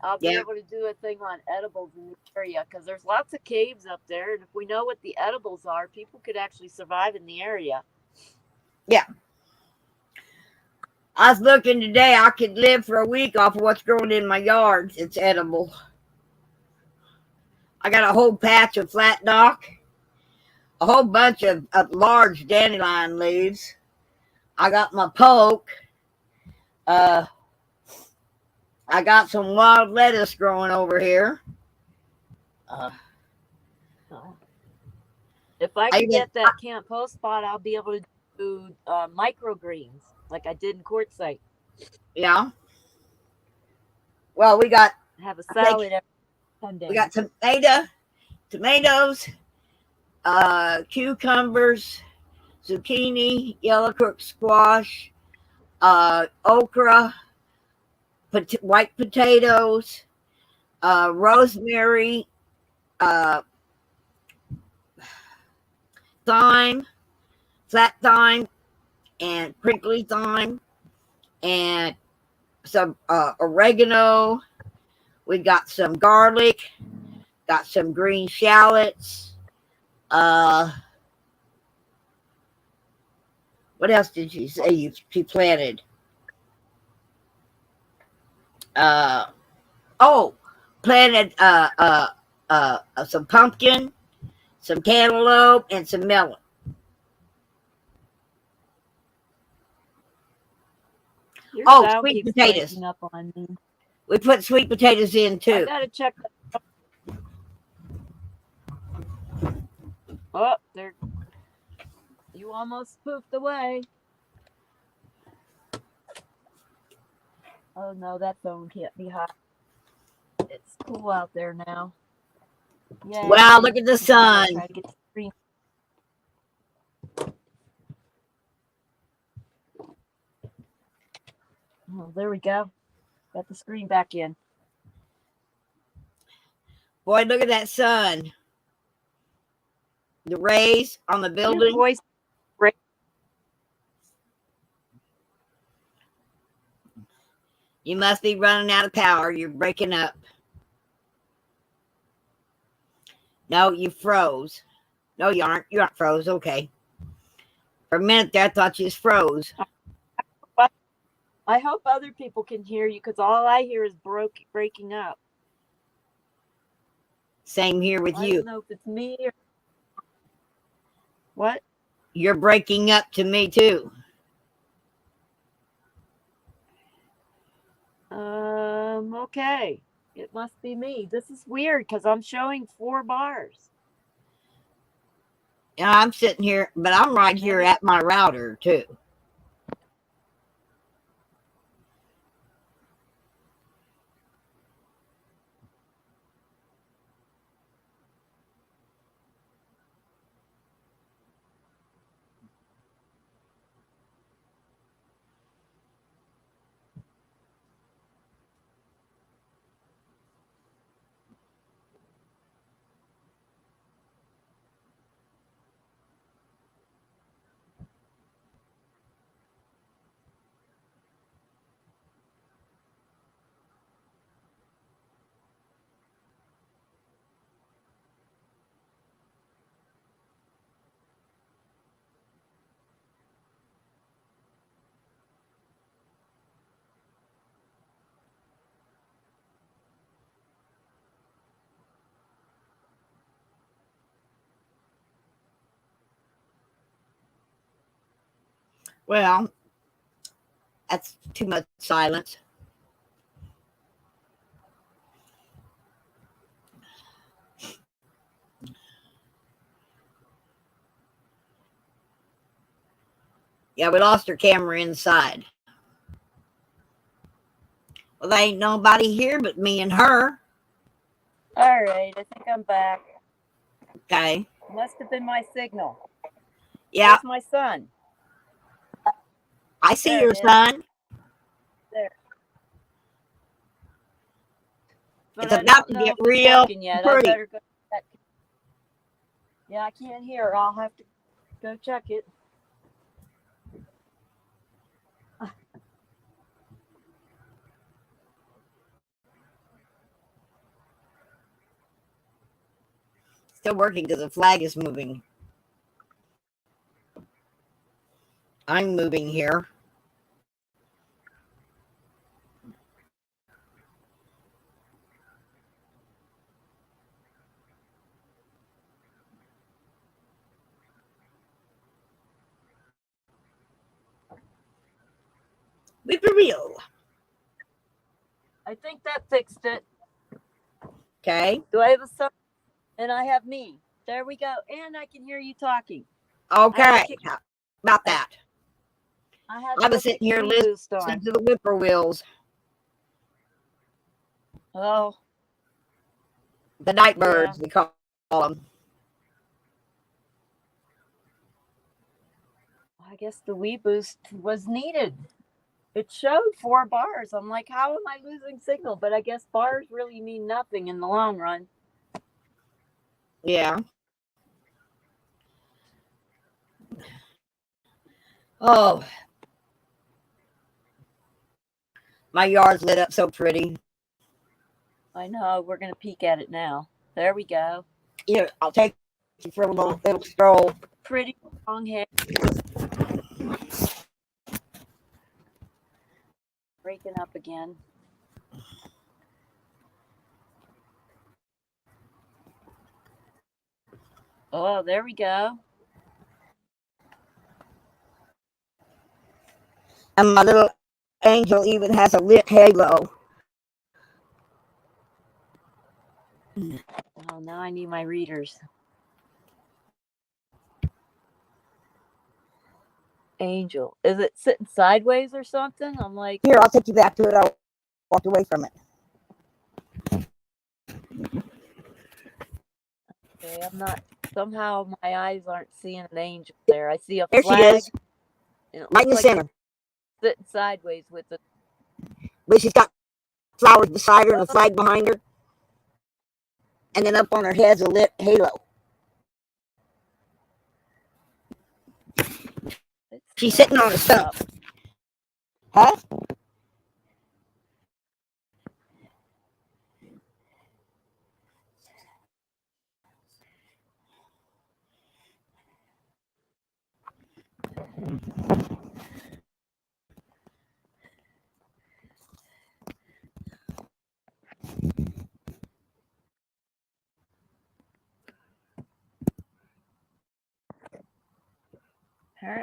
S2: I'll be able to do a thing on edibles in the area because there's lots of caves up there. And if we know what the edibles are, people could actually survive in the area.
S3: Yeah. I was looking today. I could live for a week off of what's growing in my yard. It's edible. I got a whole patch of flat dock, a whole bunch of large dandelion leaves. I got my poke. I got some wild lettuce growing over here.
S2: If I can get that camp host spot, I'll be able to do microgreens like I did in Quartzsite.
S3: Yeah. Well, we got
S2: have a salad every Sunday.
S3: We got tomatoes, cucumbers, zucchini, yellow crook squash, okra, white potatoes, rosemary, thyme, flat thyme, and crinkly thyme, and some oregano. We got some garlic, got some green shallots. What else did you say you planted? Planted some pumpkin, some cantaloupe, and some melon. Sweet potatoes.
S2: Up on me.
S3: We put sweet potatoes in too.
S2: I gotta check. Oh, there. You almost pooped away. Oh no, that phone can't be hot. It's cool out there now.
S3: Yeah. Wow, look at the sun.
S2: Try to get the screen. Oh, there we go. Got the screen back in.
S3: Boy, look at that sun. The rays on the building. You must be running out of power. You're breaking up. No, you froze. No, you aren't. You aren't froze. Okay. For a minute there, I thought you was froze.
S2: I hope other people can hear you because all I hear is breaking up.
S3: Same here with
S2: I
S3: you.
S2: don't know if it's me or what.
S3: You're breaking up to me too.
S2: Okay. It must be me. This is weird because I'm showing 4 bars.
S3: Yeah, I'm sitting here, but I'm right here at my router too. Well, that's too much silence. Yeah, we lost her camera inside. Well, there ain't nobody here but me and her.
S2: All right. I think I'm back.
S3: Okay.
S2: Must have been my signal.
S3: Yeah.
S2: Where's my son?
S3: I see
S2: There
S3: your
S2: it is.
S3: son.
S2: There. But
S3: It's
S2: I
S3: about
S2: don't
S3: to
S2: know
S3: get
S2: if it's
S3: real
S2: working yet. I
S3: pretty.
S2: better go check. Yeah, I can't hear. I'll have to go check it.
S3: Still working because the flag is moving. I'm moving here. Be for real.
S2: I think that fixed it.
S3: Okay.
S2: Do I have a son? And I have me. There we go. And I can hear you talking.
S3: Okay. How about that?
S2: I
S3: was sitting here listening to the whippoorwills.
S2: Oh.
S3: The night birds, we call them.
S2: I guess the Wii boost was needed. It showed 4 bars. I'm like, how am I losing signal? But I guess bars really mean nothing in the long run.
S3: Yeah. Oh. My yard's lit up so pretty.
S2: I know. We're going to peek at it now. There we go.
S3: Here, I'll take you for a little stroll.
S2: Pretty long hair. Breaking up again. Oh, there we go.
S3: And my little angel even has a lit halo.
S2: Oh, now I need my readers. Angel. Is it sitting sideways or something? I'm like...
S3: Here, I'll take you back to it. I walked away from it.
S2: Okay, I'm not... Somehow my eyes aren't seeing an angel there. I see a
S3: There
S2: flag.
S3: she is. Right in the
S2: like
S3: center.
S2: Sitting sideways with it.
S3: But she's got flowers beside her and a flag behind her. And then up on her head's a lit halo. She's sitting on a stump. Huh?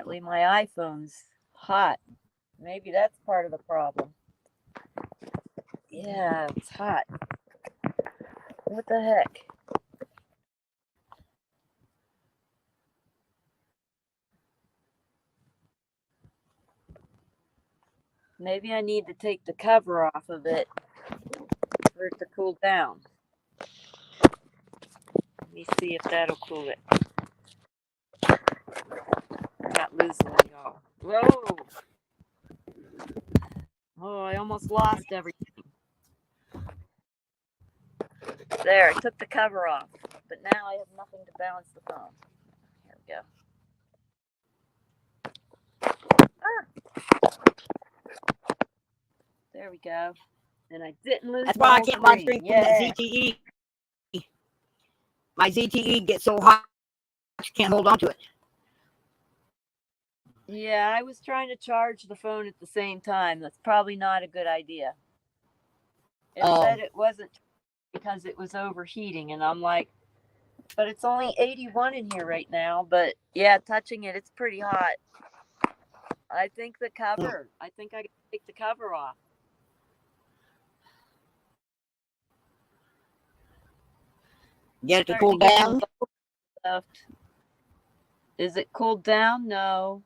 S2: apparently my iPhone's hot. Maybe that's part of the problem. Yeah, it's hot. What the heck? Maybe I need to take the cover off of it for it to cool down. Let me see if that'll cool it. I'm not losing it, y'all. Whoa! Oh, I almost lost everything. There, I took the cover off, but now I have nothing to balance the phone. Here we go. There we go. And I didn't lose.
S3: That's why I can't live stream that ZTE. My ZTE gets so hot, I can't hold on to it.
S2: Yeah, I was trying to charge the phone at the same time. That's probably not a good idea. It said it wasn't because it was overheating, and I'm like, but it's only 81 in here right now. But yeah, touching it, it's pretty hot. I think the cover. I think I can take the cover off.
S3: Get it to cool down.
S2: Is it cooled down? No.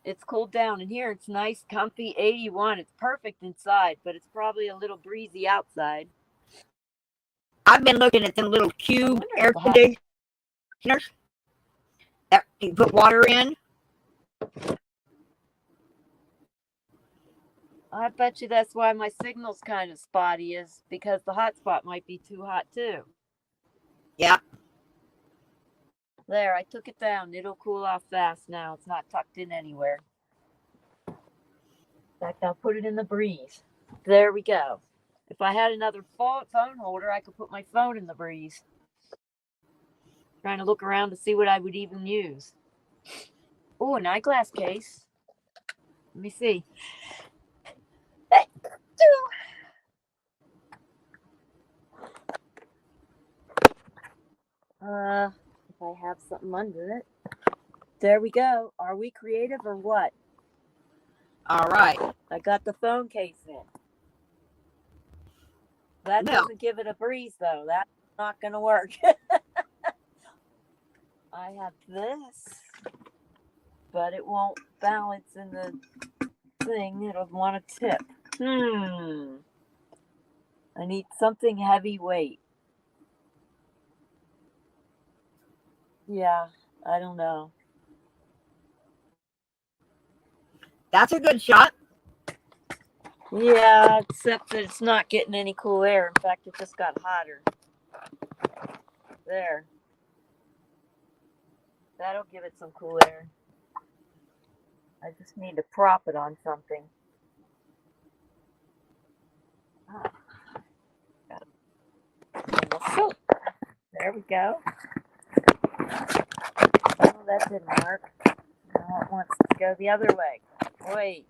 S2: It's cooled down in here. It's nice, comfy 81. It's perfect inside, but it's probably a little breezy outside.
S3: I've been looking at them little cube air conditioners that you put water in.
S2: I bet you that's why my signal's kind of spotty, is because the hotspot might be too hot too.
S3: Yeah.
S2: There, I took it down. It'll cool off fast now. It's not tucked in anywhere. In fact, I'll put it in the breeze. There we go. If I had another phone holder, I could put my phone in the breeze. Trying to look around to see what I would even use. Oh, an eyeglass case. Let me see. If I have something under it. There we go. Are we creative or what?
S3: All right.
S2: I got the phone case in. That doesn't give it a breeze, though. That's not going to work. I have this, but it won't balance in the thing. It'll want to tip. I need something heavyweight. Yeah, I don't know.
S3: That's a good shot.
S2: Yeah, except that it's not getting any cool air. In fact, it just got hotter. There. That'll give it some cool air. I just need to prop it on something. There we go. Oh, that didn't work. Now it wants to go the other way. Wait.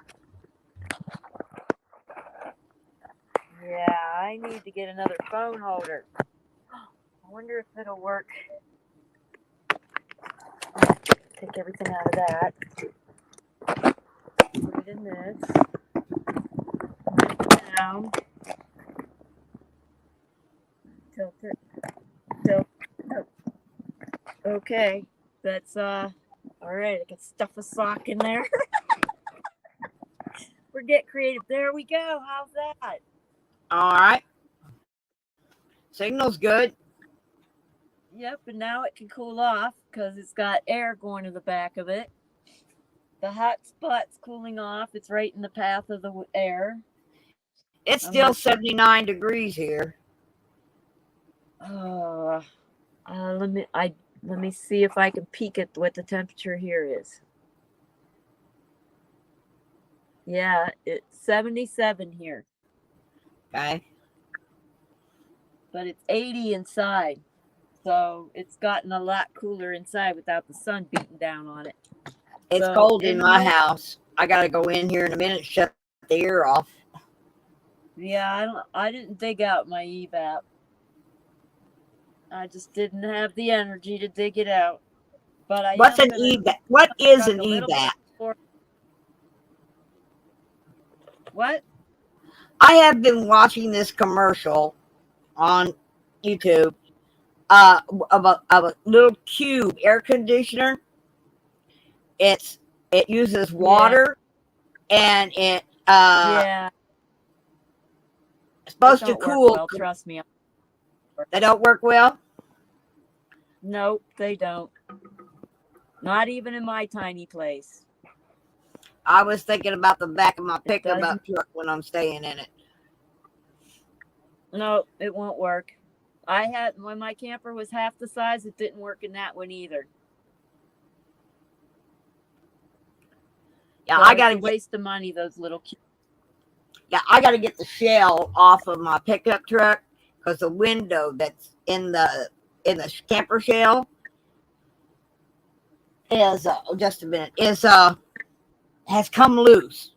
S2: Yeah, I need to get another phone holder. I wonder if it'll work. Take everything out of that. Put it in this. Put it down. Tilt it. Tilt. Okay. That's all right. I can stuff a sock in there. We're getting creative. There we go. How's that?
S3: All right. Signal's good.
S2: Yep, and now it can cool off because it's got air going to the back of it. The hot spot's cooling off. It's right in the path of the air.
S3: It's still 79 degrees here.
S2: Let me see if I can peek at what the temperature here is. Yeah, it's 77 here.
S3: Okay.
S2: But it's 80 inside. So it's gotten a lot cooler inside without the sun beating down on it.
S3: It's cold in my house. I got to go in here in a minute and shut the air off.
S2: Yeah, I didn't dig out my evap. I just didn't have the energy to dig it out. But I
S3: What's
S2: am
S3: an
S2: gonna
S3: evac? What is
S2: truck
S3: an
S2: a little bit
S3: evac?
S2: for what?
S3: I have been watching this commercial on YouTube of a little cube air conditioner. It uses
S2: Yeah,
S3: water and it's
S2: yeah. It
S3: supposed to
S2: don't work
S3: cool.
S2: well. Trust me.
S3: They don't work well.
S2: Nope, they don't. Not even in my tiny place.
S3: I was thinking about the back of my
S2: It
S3: pickup
S2: doesn't.
S3: truck when I'm staying in it.
S2: No, it won't work. I had when my camper was half the size, it didn't work in that one either.
S3: Yeah,
S2: So
S3: I
S2: it's
S3: gotta
S2: a
S3: get.
S2: waste of money. Those little.
S3: Yeah, I gotta get the shell off of my pickup truck because the window that's in the camper shell is just a minute is has come loose,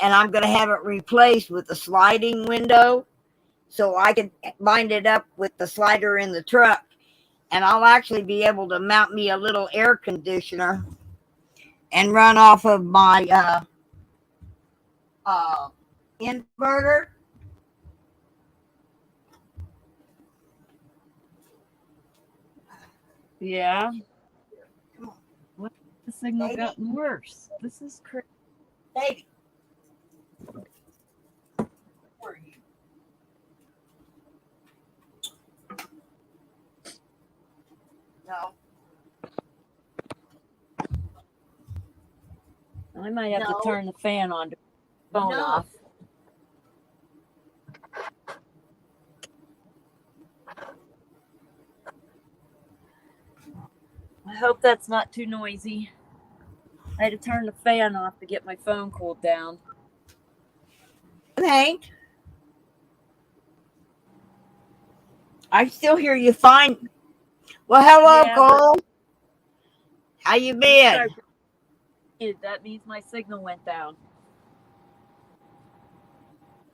S3: and I'm gonna have it replaced with a sliding window so I can bind it up with the slider in the truck, and I'll actually be able to mount me a little air conditioner and run off of my uh, inverter.
S2: Yeah. What? The signal
S3: Baby,
S2: gotten worse. This is crazy.
S3: baby, where are you? No,
S2: I might have to
S3: no,
S2: turn the fan on to phone
S3: no.
S2: off. I hope that's not too noisy. I had to turn the fan off to get my phone cooled down.
S3: It ain't. I still hear you fine. Well, hello,
S2: Yeah, but
S3: Cole. How you
S2: you
S3: been?
S2: start. That means my signal went down.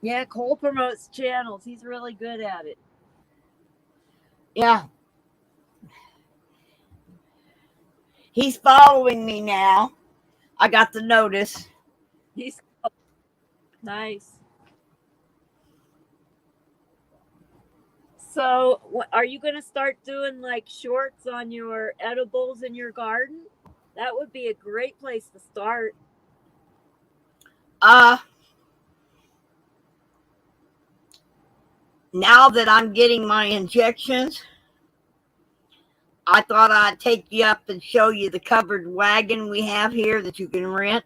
S2: Yeah, Cole promotes channels. He's really good at it.
S3: Yeah, he's following me now. I got the notice.
S2: He's nice. So, are you going to start doing like shorts on your edibles in your garden? That would be a great place to start.
S3: Uh, now that I'm getting my injections, I thought I'd take you up and show you the covered wagon we have here that you can rent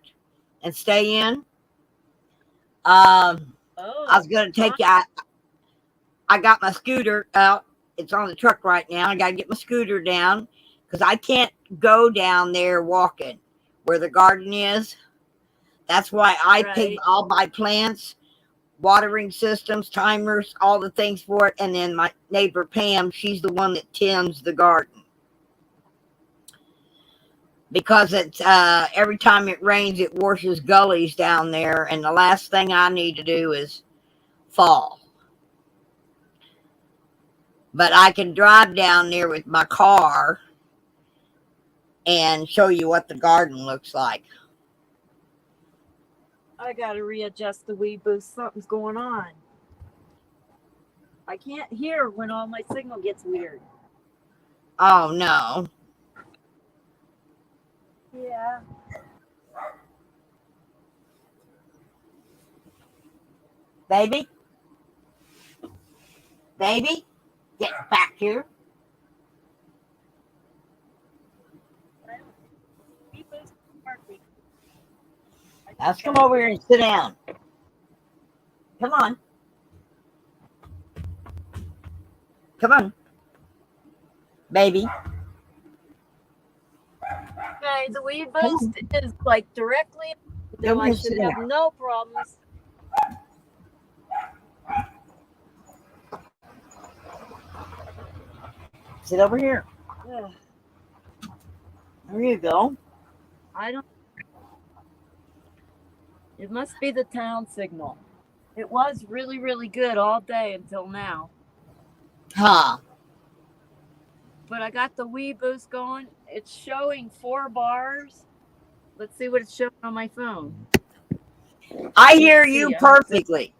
S3: and stay in. I
S2: Oh,
S3: was going to take you. I got my scooter out. It's on the truck right now. I got to get my scooter down because I can't go down there walking where the garden is. That's why
S2: right.
S3: I'll buy plants, watering systems, timers, all the things for it. And then my neighbor Pam, she's the one that tends the garden. Because it's every time it rains, it washes gullies down there. And the last thing I need to do is fall. But I can drive down there with my car and show you what the garden looks like.
S2: I got to readjust the Wii boost. Something's going on. I can't hear when all my signal gets weird.
S3: Oh, no.
S2: Yeah.
S3: Baby? Baby? Get back here. Let's come over here and sit down. Come on. Come on. Baby.
S2: Okay, the Wii boost is like directly. So I should have no problems.
S3: Sit over here.
S2: Ugh,
S3: There you go.
S2: I don't. It must be the town signal. It was really, really good all day until now.
S3: Huh.
S2: but I got the Wii boost going. It's showing 4 bars. Let's see what it's showing on my phone.
S3: I hear you perfectly.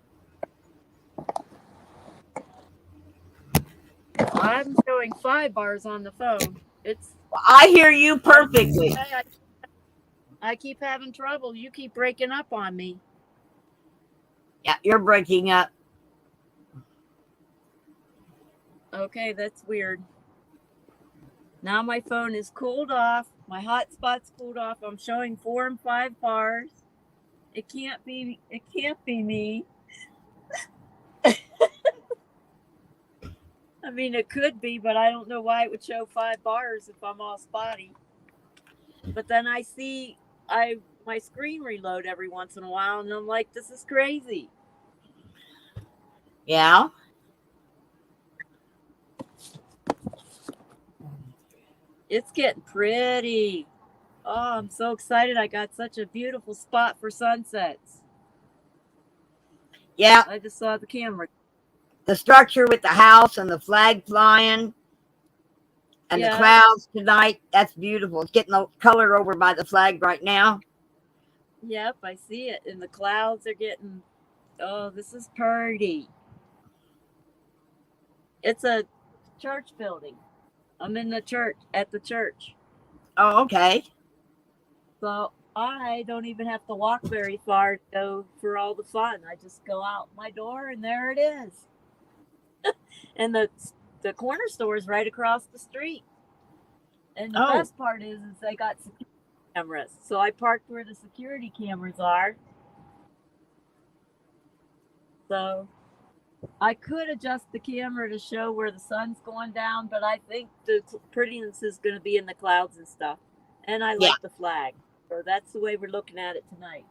S2: I'm showing 5 bars on the phone.
S3: I hear you perfectly.
S2: I keep having trouble. You keep breaking up on me.
S3: Yeah, you're breaking up.
S2: Okay, that's weird. Now my phone is cooled off. My hotspot's cooled off. I'm showing 4 and 5 bars. It can't be me. I mean, it could be, but I don't know why it would show 5 bars if I'm all spotty. But then I see my screen reload every once in a while, and I'm like, this is crazy.
S3: Yeah.
S2: It's getting pretty. Oh, I'm so excited. I got such a beautiful spot for sunsets.
S3: Yeah.
S2: I just saw the camera.
S3: The structure with the house and the flag flying and the clouds tonight, that's beautiful. It's getting the color over by the flag right now.
S2: Yep, I see it. And the clouds are getting, oh, this is pretty. It's a church building. I'm in the church, at the church.
S3: Oh, okay.
S2: So I don't even have to walk very far to go for all the fun. I just go out my door and there it is. And the corner store is right across the street. And the best part is they got security cameras. So I parked where the security cameras are. So I could adjust the camera to show where the sun's going down, but I think the prettiness is going to be in the clouds and stuff. And I like the flag. So that's the way we're looking at it tonight.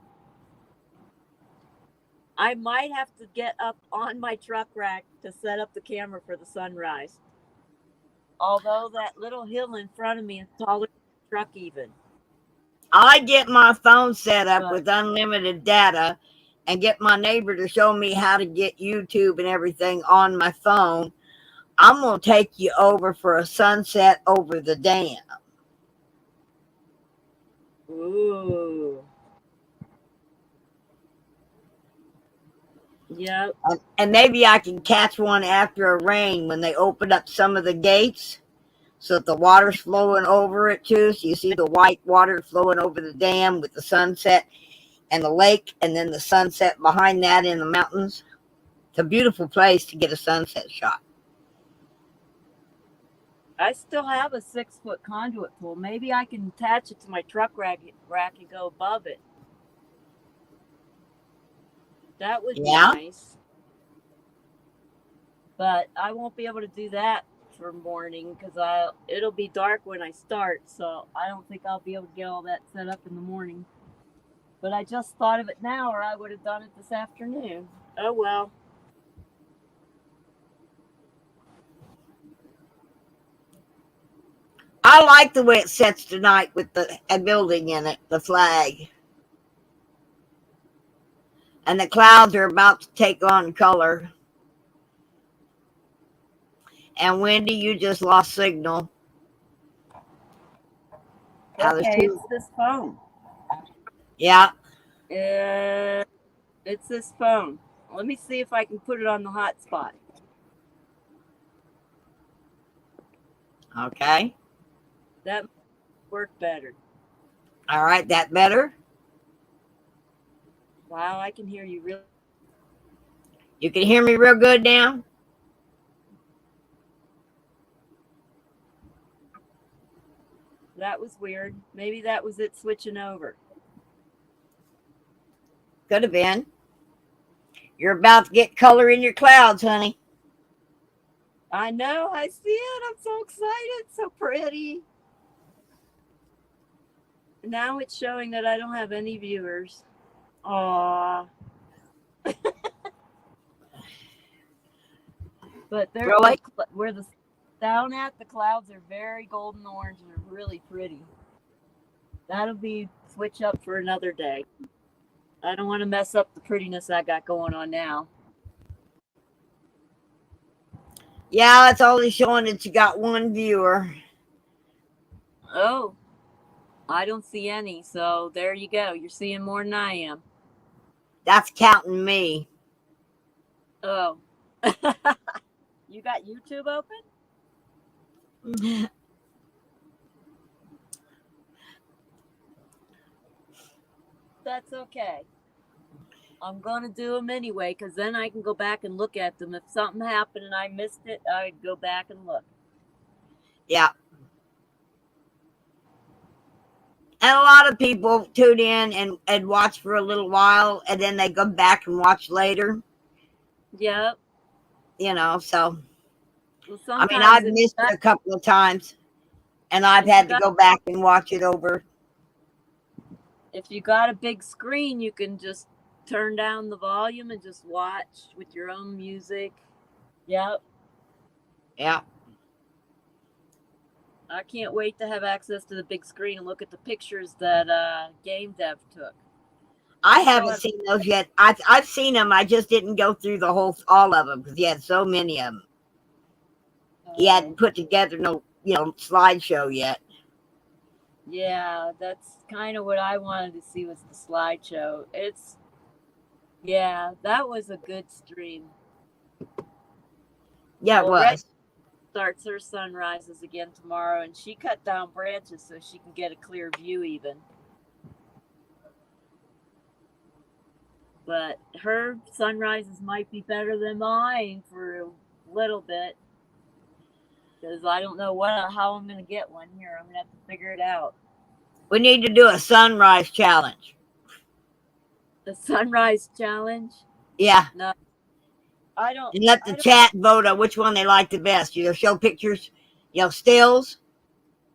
S2: I might have to get up on my truck rack to set up the camera for the sunrise. Although that little hill in front of me is taller than the truck even.
S3: I get my phone set up with unlimited data and get my neighbor to show me how to get YouTube and everything on my phone. I'm going to take you over for a sunset over the dam.
S2: Ooh. Yep.
S3: And maybe I can catch one after a rain when they open up some of the gates so that the water's flowing over it too. So you see the white water flowing over the dam with the sunset and the lake, and then the sunset behind that in the mountains. It's a beautiful place to get a sunset shot.
S2: I still have a 6-foot conduit pole. Maybe I can attach it to my truck rack and go above it. That would be nice. But I won't be able to do that for morning because it'll be dark when I start. So I don't think I'll be able to get all that set up in the morning. But I just thought of it now, or I would have done it this afternoon. Oh, well.
S3: I like the way it sets tonight with a building in it, the flag. And the clouds are about to take on color. And Wendy, you just lost signal.
S2: Okay, it's this phone.
S3: Yeah.
S2: It's this phone. Let me see if I can put it on the hotspot.
S3: Okay.
S2: That worked better.
S3: All right, that better?
S2: Wow, I can hear you really.
S3: You can hear me real good now?
S2: That was weird. Maybe that was it switching over.
S3: Could have been. You're about to get color in your clouds, honey.
S2: I know. I see it. I'm so excited. So pretty. Now it's showing that I don't have any viewers. Aww. But they're like where the down at the clouds are very golden orange and are really pretty. That'll be switch up for another day. I don't want to mess up the prettiness I got going on now.
S3: Yeah, it's only showing that you got one viewer.
S2: Oh, I don't see any. So there you go. You're seeing more than I am.
S3: That's counting me.
S2: Oh. You got YouTube open? That's okay. I'm going to do them anyway because then I can go back and look at them. If something happened and I missed it, I'd go back and look.
S3: Yeah. And a lot of people tune in and watch for a little while and then they go back and watch later.
S2: Yep.
S3: You know, so
S2: Well,
S3: I mean,
S2: sometimes
S3: I've missed it a couple of times and I've
S2: if you
S3: had to
S2: got
S3: go back and watch it over.
S2: if you got a big screen, you can just turn down the volume and just watch with your own music. Yep.
S3: Yeah.
S2: I can't wait to have access to the big screen and look at the pictures that Game Dev took.
S3: I
S2: I saw
S3: haven't
S2: it.
S3: seen those yet. I've seen them. I just didn't go through the whole all of them because he had so many of them. He hadn't put together no slideshow yet.
S2: Yeah, that's kind of what I wanted to see was the slideshow. That was a good stream.
S3: Yeah, it
S2: Well, Red
S3: was.
S2: starts her sunrises again tomorrow, and she cut down branches so she can get a clear view even. But her sunrises might be better than mine for a little bit because I don't know how I'm going to get one here. I'm going to have to figure it out.
S3: We need to do a sunrise challenge.
S2: The sunrise challenge?
S3: Yeah.
S2: No, I don't.
S3: And let the chat vote on which one they like the best. Show pictures, stills.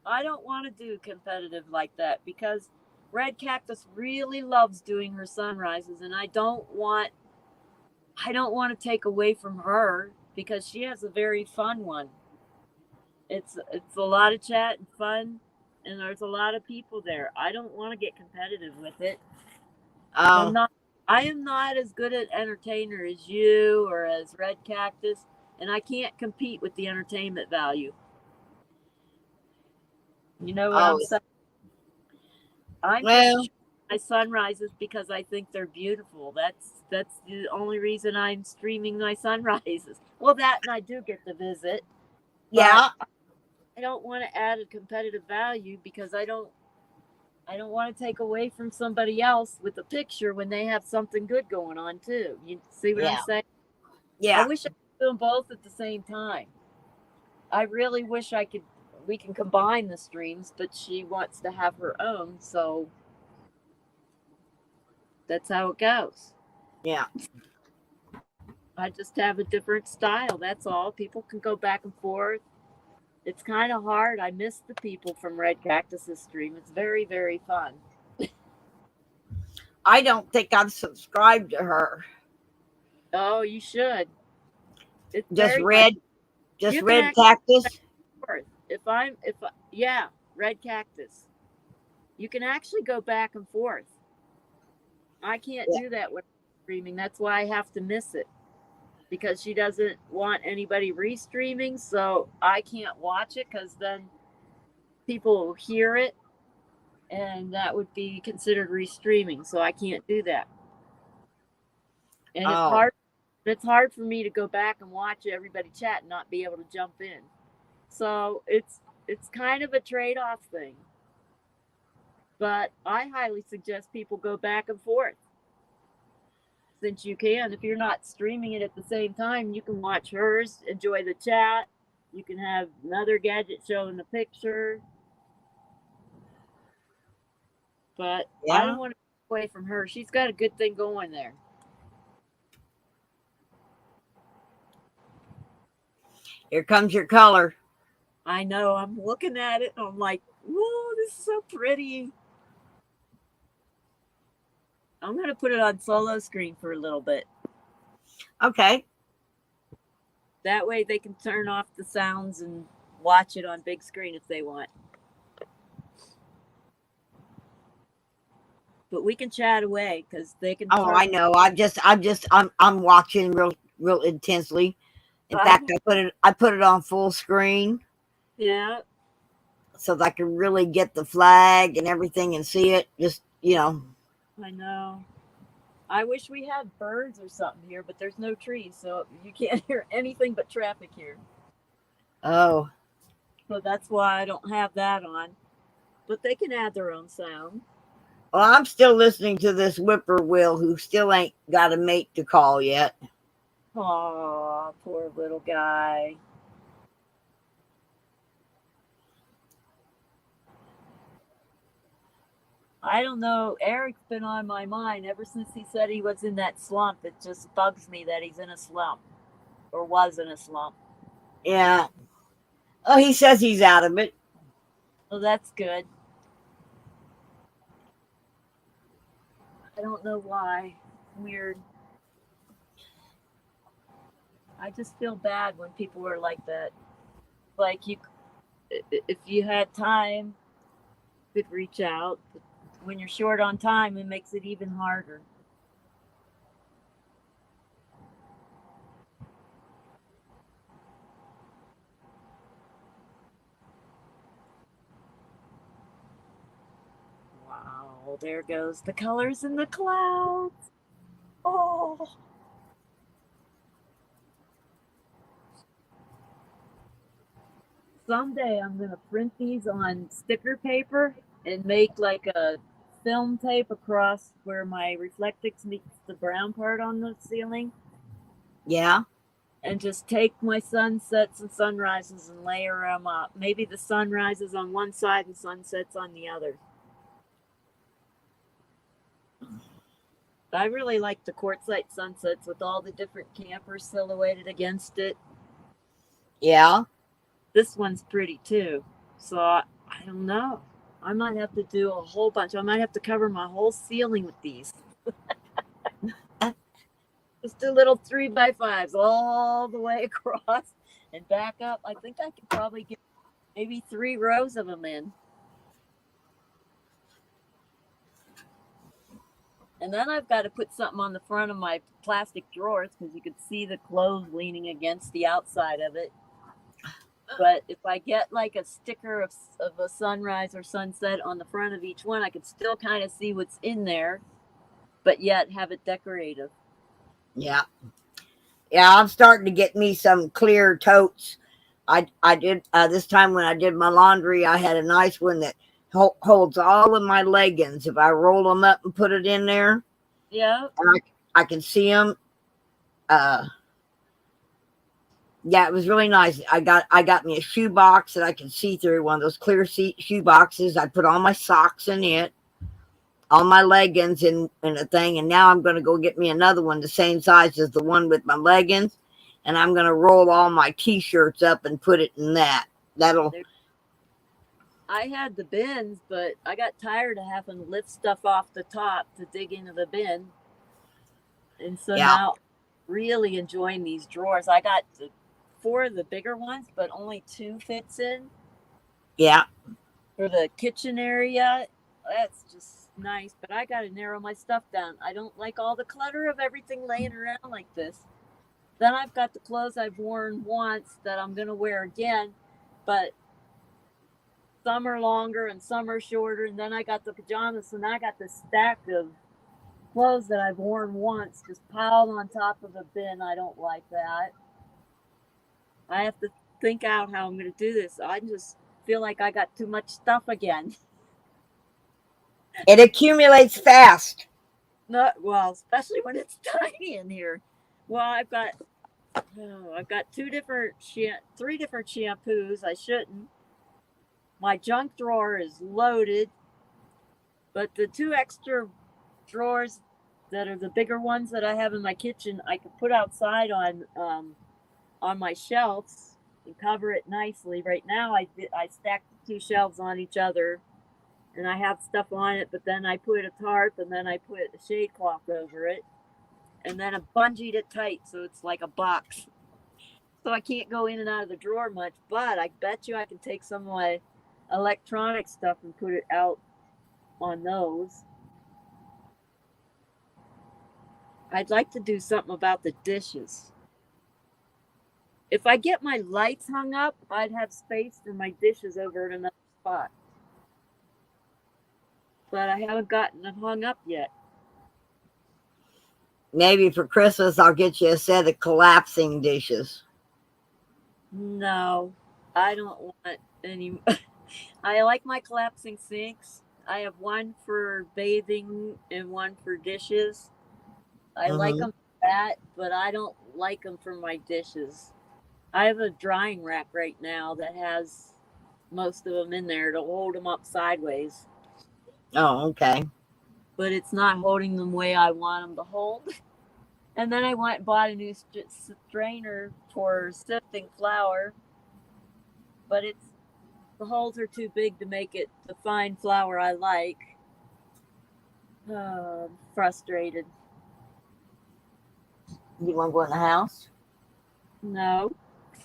S2: I don't want to do competitive like that because Red Cactus really loves doing her sunrises, and I don't want to take away from her because she has a very fun one. It's a lot of chat and fun, and there's a lot of people there. I don't want to get competitive with it.
S3: Oh.
S2: I am not as good an entertainer as you or as Red Cactus, and I can't compete with the entertainment value. You know what I'm saying? I'm just my sunrises because I think they're beautiful. That's the only reason I'm streaming my sunrises. Well, that and I do get to visit.
S3: Yeah.
S2: I don't want to add a competitive value because I don't want to take away from somebody else with a picture when they have something good going on too. You see what I'm saying?
S3: Yeah.
S2: I wish I could do them both at the same time. I really wish we can combine the streams, but she wants to have her own, so that's how it goes.
S3: Yeah.
S2: I just have a different style. That's all. People can go back and forth. It's kind of hard. I miss the people from Red Cactus's stream. It's very, very fun.
S3: I don't think I've subscribed to her.
S2: Oh, you should. It's
S3: just
S2: very
S3: red, just Red Cactus.
S2: Red Cactus. You can actually go back and forth. I can't do that when I'm streaming. That's why I have to miss it. Because she doesn't want anybody restreaming, so I can't watch it because then people will hear it and that would be considered restreaming, so I can't do that. And it's hard for me to go back and watch everybody chat and not be able to jump in. So it's kind of a trade-off thing. But I highly suggest people go back and forth. Since you can, if you're not streaming it at the same time, you can watch hers, enjoy the chat. You can have another gadget showing the picture. But I don't want to get away from her. She's got a good thing going there.
S3: Here comes your color.
S2: I know. I'm looking at it. I'm like, whoa, this is so pretty. I'm going to put it on solo screen for a little bit.
S3: Okay.
S2: That way they can turn off the sounds and watch it on big screen if they want. But we can chat away because they can.
S3: Oh, I know. I'm watching real intensely. In fact, I put it on full screen
S2: Yeah,
S3: so that I can really get the flag and everything and see it. Just
S2: I know. I wish we had birds or something here, but there's no trees, so you can't hear anything but traffic here.
S3: Oh,
S2: So that's why I don't have that on. But they can add their own sound.
S3: well, I'm still listening to this whippoorwill who still ain't got a mate to call yet.
S2: Aw, poor little guy. I don't know. Eric's been on my mind ever since he said he was in that slump. It just bugs me that he's in a slump or was in a slump.
S3: Yeah. Oh, he says he's out of it.
S2: So that's good. I don't know why. Weird. I just feel bad when people are like that. Like if you had time, you could reach out. But when you're short on time, it makes it even harder. Wow, there goes the colors in the clouds. Oh, someday I'm gonna print these on sticker paper and make like a film tape across where my Reflectix meets the brown part on the ceiling,
S3: Yeah.
S2: and just take my sunsets and sunrises and layer them up. Maybe the sunrises on one side and sunsets on the other. I really like the quartzite sunsets with all the different campers silhouetted against it.
S3: Yeah.
S2: This one's pretty too. So I don't know. I might have to do a whole bunch. I might have to cover my whole ceiling with these. Just do little 3x5s all the way across and back up. I think I could probably get maybe 3 rows of them in. And then I've got to put something on the front of my plastic drawers because you could see the clothes leaning against the outside of it. But if I get like a sticker of a sunrise or sunset on the front of each one, I could still kind of see what's in there, but yet have it decorative.
S3: Yeah. Yeah. I'm starting to get me some clear totes. I did this time when I did my laundry. I had a nice one that holds all of my leggings. If I roll them up and put it in there,
S2: Yeah.
S3: I can see them. Yeah, it was really nice. I got me a shoe box that I can see through, one of those clear shoe boxes. I put all my socks in it, all my leggings in a thing, and now I'm going to go get me another one the same size as the one with my leggings, and I'm going to roll all my t-shirts up and put it in that.
S2: I had the bins, but I got tired of having to lift stuff off the top to dig into the bin. And so
S3: Yeah.
S2: now really enjoying these drawers. I got 4 of the bigger ones, but only 2 fits in.
S3: Yeah.
S2: For the kitchen area. That's just nice, but I got to narrow my stuff down. I don't like all the clutter of everything laying around like this. Then I've got the clothes I've worn once that I'm going to wear again, but some are longer and some are shorter. And then I got the pajamas, and I got this stack of clothes that I've worn once just piled on top of a bin. I don't like that. I have to think out how I'm going to do this. I just feel like I got too much stuff again.
S3: It accumulates fast.
S2: Not well, especially when it's tiny in here. Well, I've got 3 different shampoos. I shouldn't. My junk drawer is loaded, but the 2 extra drawers that are the bigger ones that I have in my kitchen, I could put outside on my shelves and cover it nicely. Right now, I stacked the 2 shelves on each other, and I have stuff on it. But then I put a tarp, and then I put a shade cloth over it, and then I bungeed it tight so it's like a box. So I can't go in and out of the drawer much. But I bet you I can take some of my electronic stuff and put it out on those. I'd like to do something about the dishes. If I get my lights hung up, I'd have space for my dishes over in another spot. But I haven't gotten them hung up yet.
S3: Maybe for Christmas, I'll get you a set of collapsing dishes.
S2: No, I don't want any. I like my collapsing sinks. I have one for bathing and one for dishes. I like
S3: Mm-hmm.
S2: them for that, but I don't like them for my dishes. I have a drying rack right now that has most of them in there to hold them up sideways,
S3: Oh, okay.
S2: but it's not holding them the way I want them to hold. And then I went and bought a new strainer for sifting flour, but the holes are too big to make it the fine flour I like. Frustrated.
S3: You want to go in the house?
S2: No,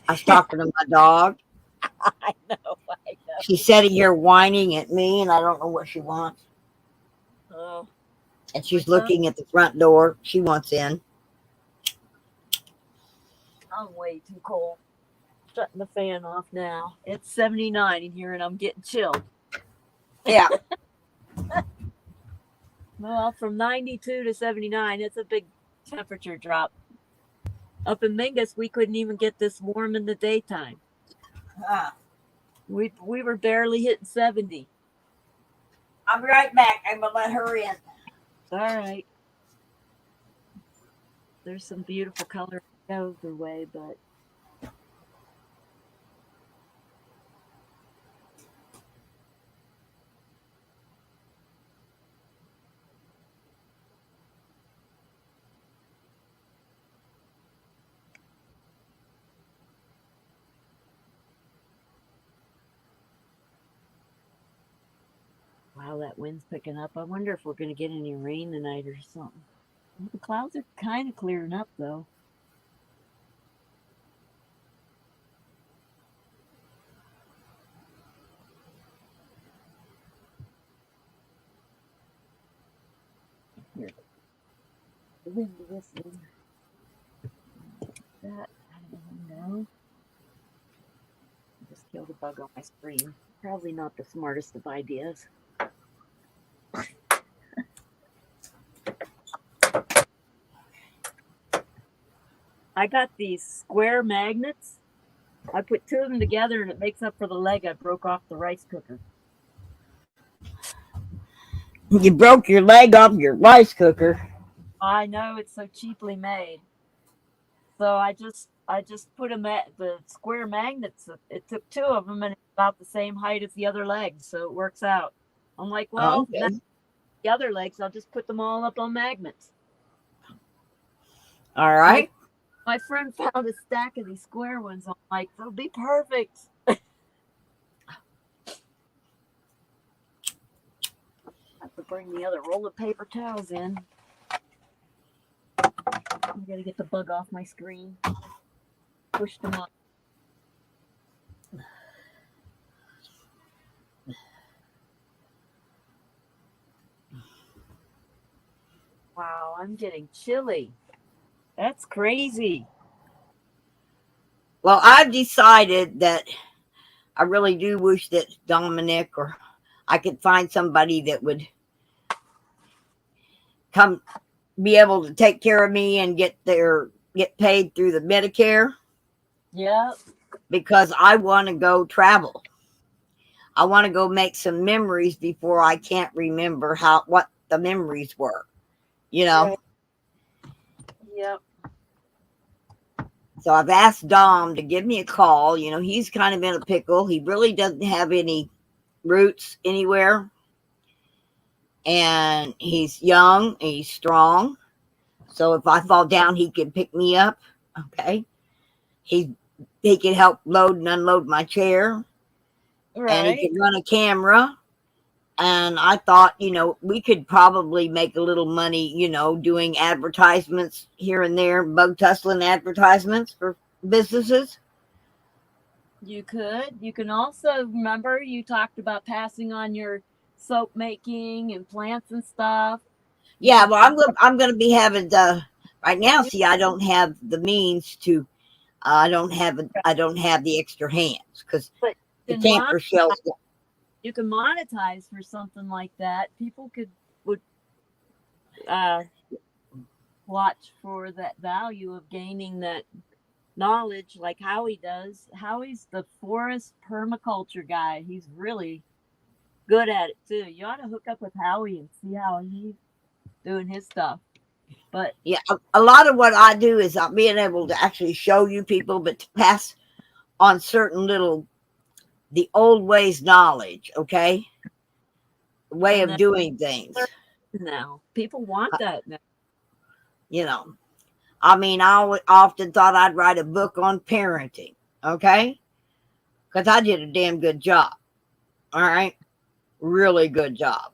S3: I was talking to my dog.
S2: I know, I
S3: She's sitting here whining at me, and I don't know what she wants.
S2: know. Oh,
S3: And
S2: my
S3: she's
S2: son,
S3: looking at the front door. She wants in.
S2: I'm way too cold. Shutting the fan off now. It's 79 in here and I'm getting chilled.
S3: Yeah.
S2: Well, from 92 to 79, it's a big temperature drop. Up in Mingus, we couldn't even get this warm in the daytime. We were barely hitting 70.
S3: I'll be right back. I'm going to let her in.
S2: All right. There's some beautiful color over way, but wow, that wind's picking up. I wonder if we're going to get any rain tonight or something. Well, the clouds are kind of clearing up, though. Here, the wind whistling. That out of the window. Just killed a bug on my screen. Probably not the smartest of ideas. I got these square magnets. I put two of them together and it makes up for the leg I broke off the rice cooker.
S3: You broke your leg off your rice cooker.
S2: I know it's so cheaply made. So I just put them at the square magnets. It took two of them and it's about the same height as the other legs, so it works out. I'm like,
S3: Oh,
S2: well, now
S3: okay.
S2: the other legs, I'll just put them all up on magnets.
S3: All
S2: My
S3: right.
S2: my friend found a stack of these square ones. I'm like, they'll be perfect. I have to bring the other roll of paper towels in. I'm gonna get the bug off my screen. Push them up. Wow, I'm getting chilly. That's crazy.
S3: Well, I've decided that I really do wish that Dominic or I could find somebody that would come be able to take care of me and get paid through the Medicare
S2: Yep.
S3: because I want to go travel. I want to go make some memories before I can't remember what the memories were, you know.
S2: Right. Yep.
S3: So I've asked Dom to give me a call. You know, he's kind of in a pickle. He really doesn't have any roots anywhere. And he's young and he's strong. So if I fall down, he can pick me up. Okay. He he can help load and unload my chair. And he
S2: Right.
S3: can run a camera. And I thought, we could probably make a little money, doing advertisements here and there, bug tussling advertisements for businesses.
S2: You could. You can also remember you talked about passing on your soap making and plants and stuff. You
S3: Yeah,
S2: could
S3: well, I'm gonna be having right now.
S2: you
S3: See, I don't have the means to. I don't have the extra hands because
S2: But
S3: the
S2: then
S3: camper shells.
S2: you can monetize for something like that. People would uh, watch for that value of gaining that knowledge, like Howie does. Howie's the forest permaculture guy. He's really good at it too. You ought to hook up with Howie and see how he's doing his stuff. But
S3: Yeah, a lot of what I do is I'm being able to actually show you people, but to pass on certain little the old ways knowledge. Okay, way
S2: and
S3: of
S2: then
S3: doing things.
S2: now people want that now.
S3: You know, I mean, often thought I'd write a book on parenting. Okay, because I did a damn good job. All right, really good job.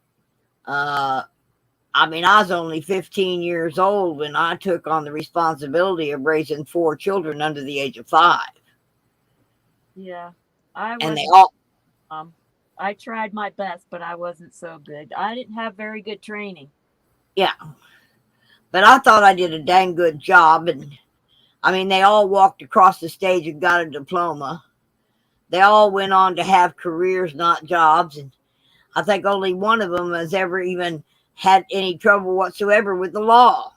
S3: I mean, I was only 15 years old when I took on the responsibility of raising 4 children under the age of 5.
S2: Yeah, I
S3: And
S2: was.
S3: they all,
S2: I tried my best, but I wasn't so good. I didn't have very good training.
S3: yeah. But I thought I did a dang good job. And I mean, they all walked across the stage and got a diploma. They all went on to have careers, not jobs. And I think only one of them has ever even had any trouble whatsoever with the law.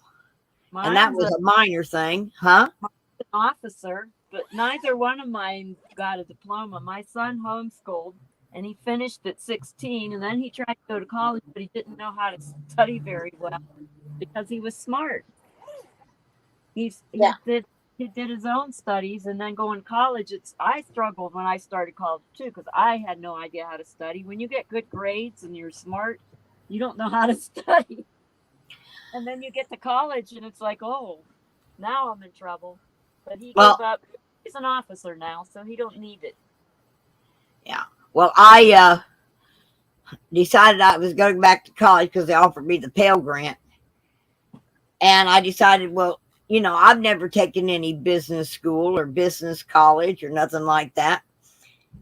S3: And that
S2: Mine's
S3: was a minor thing, huh?
S2: an officer, but neither one of mine got a diploma. My son homeschooled and he finished at 16, and then he tried to go to college, but he didn't know how to study very well because he was smart. He's
S3: Yeah.
S2: he did his own studies, and then going to college. I struggled when I started college too because I had no idea how to study. When you get good grades and you're smart, you don't know how to study. And then you get to college and it's like, oh, now I'm in trouble. But he
S3: Well,
S2: gave up. He's an officer now, so he don't need it.
S3: yeah. Well, I decided I was going back to college because they offered me the Pell Grant. And I decided, well, you know, I've never taken any business school or business college or nothing like that.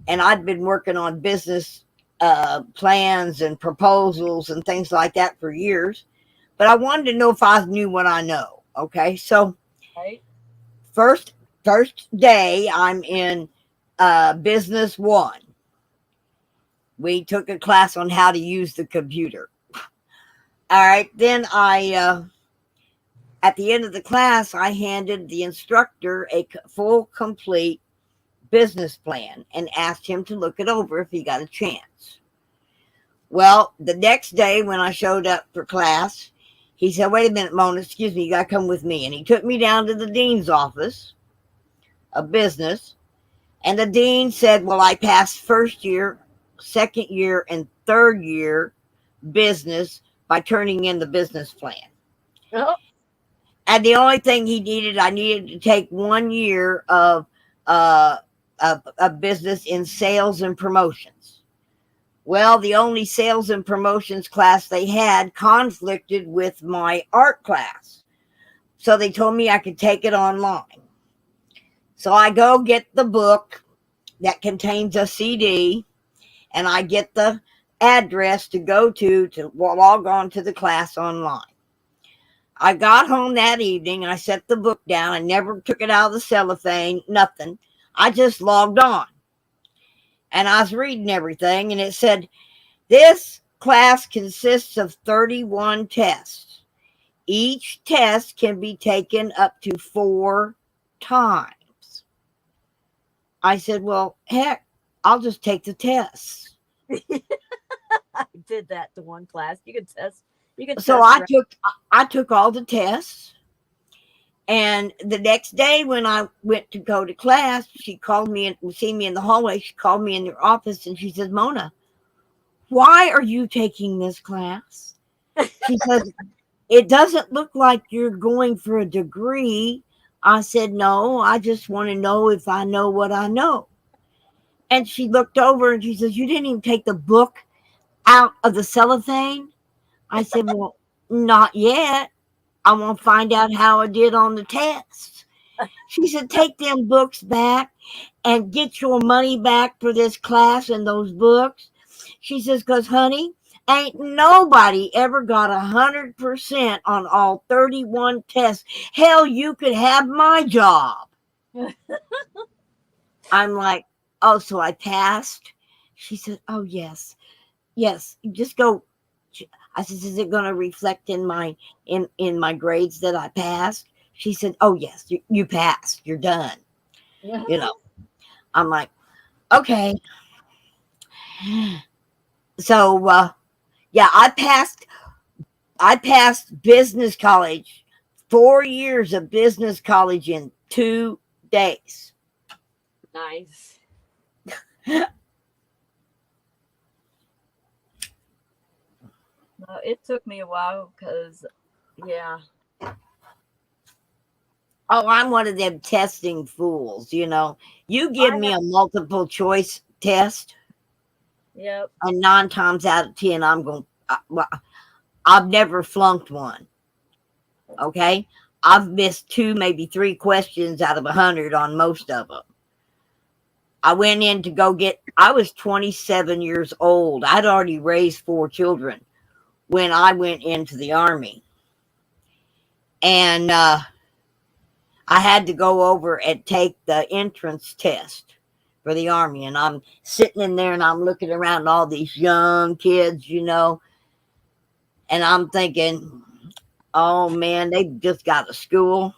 S3: And I'd been working on business plans and proposals and things like that for years. But I wanted to know if I knew what I know. Okay. So
S2: Right?
S3: first day I'm in business 1. We took a class on how to use the computer. All right. Then at the end of the class, I handed the instructor a full, complete business plan and asked him to look it over if he got a chance. Well, the next day when I showed up for class, he said, wait a minute, Mona, excuse me, you got to come with me. And he took me down to the dean's office of business. And the dean said, well, I passed first year, second year, and third year business by turning in the business plan.
S2: Oh,
S3: And the only thing I needed to take 1 year of business in sales and promotions. Well, the only sales and promotions class they had conflicted with my art class. So they told me I could take it online. So I go get the book that contains a CD, and I get the address to go to log on to the class online. I got home that evening and I set the book down. I never took it out of the cellophane, nothing. I just logged on. And I was reading everything, and it said, this class consists of 31 tests. Each test can be taken up to 4 times. I said, well, heck, I'll just take the tests.
S2: I did that to one class. You could test.
S3: So I took all the tests. And the next day when I went to go to class, she called me and see me in the hallway. She called me in their office and she said, Mona, why are you taking this class? She says, it doesn't look like you're going for a degree. I said, no, I just want to know if I know what I know. And she looked over and she says, you didn't even take the book out of the cellophane? I said, well, not yet. I want to find out how I did on the test. She said, take them books back and get your money back for this class and those books. She says, because, honey, ain't nobody ever got 100% on all 31 tests. Hell, you could have my job. I'm like, oh, so I passed? She said, oh, yes. Yes, just go. I said, is it going to reflect in my grades that I passed? She said, oh, yes, you passed. You're done. You know, I'm like, okay. So, yeah, I passed business college, 4 years of business college in 2 days.
S2: Nice. No, it took me a while because, yeah.
S3: Oh, I'm one of them testing fools, you know. You give
S2: I
S3: me
S2: have,
S3: a multiple choice test,
S2: yep.
S3: and 9 times out of 10, I'm going, well, I've never flunked one. Okay. I've missed 2, maybe 3 questions out of 100 on most of them. I went in to go get, I was 27 years old. I'd already raised 4 children when I went into the Army. And I had to go over and take the entrance test for the Army. And I'm sitting in there and I'm looking around all these young kids, you know, and I'm thinking, oh man, they just got to school.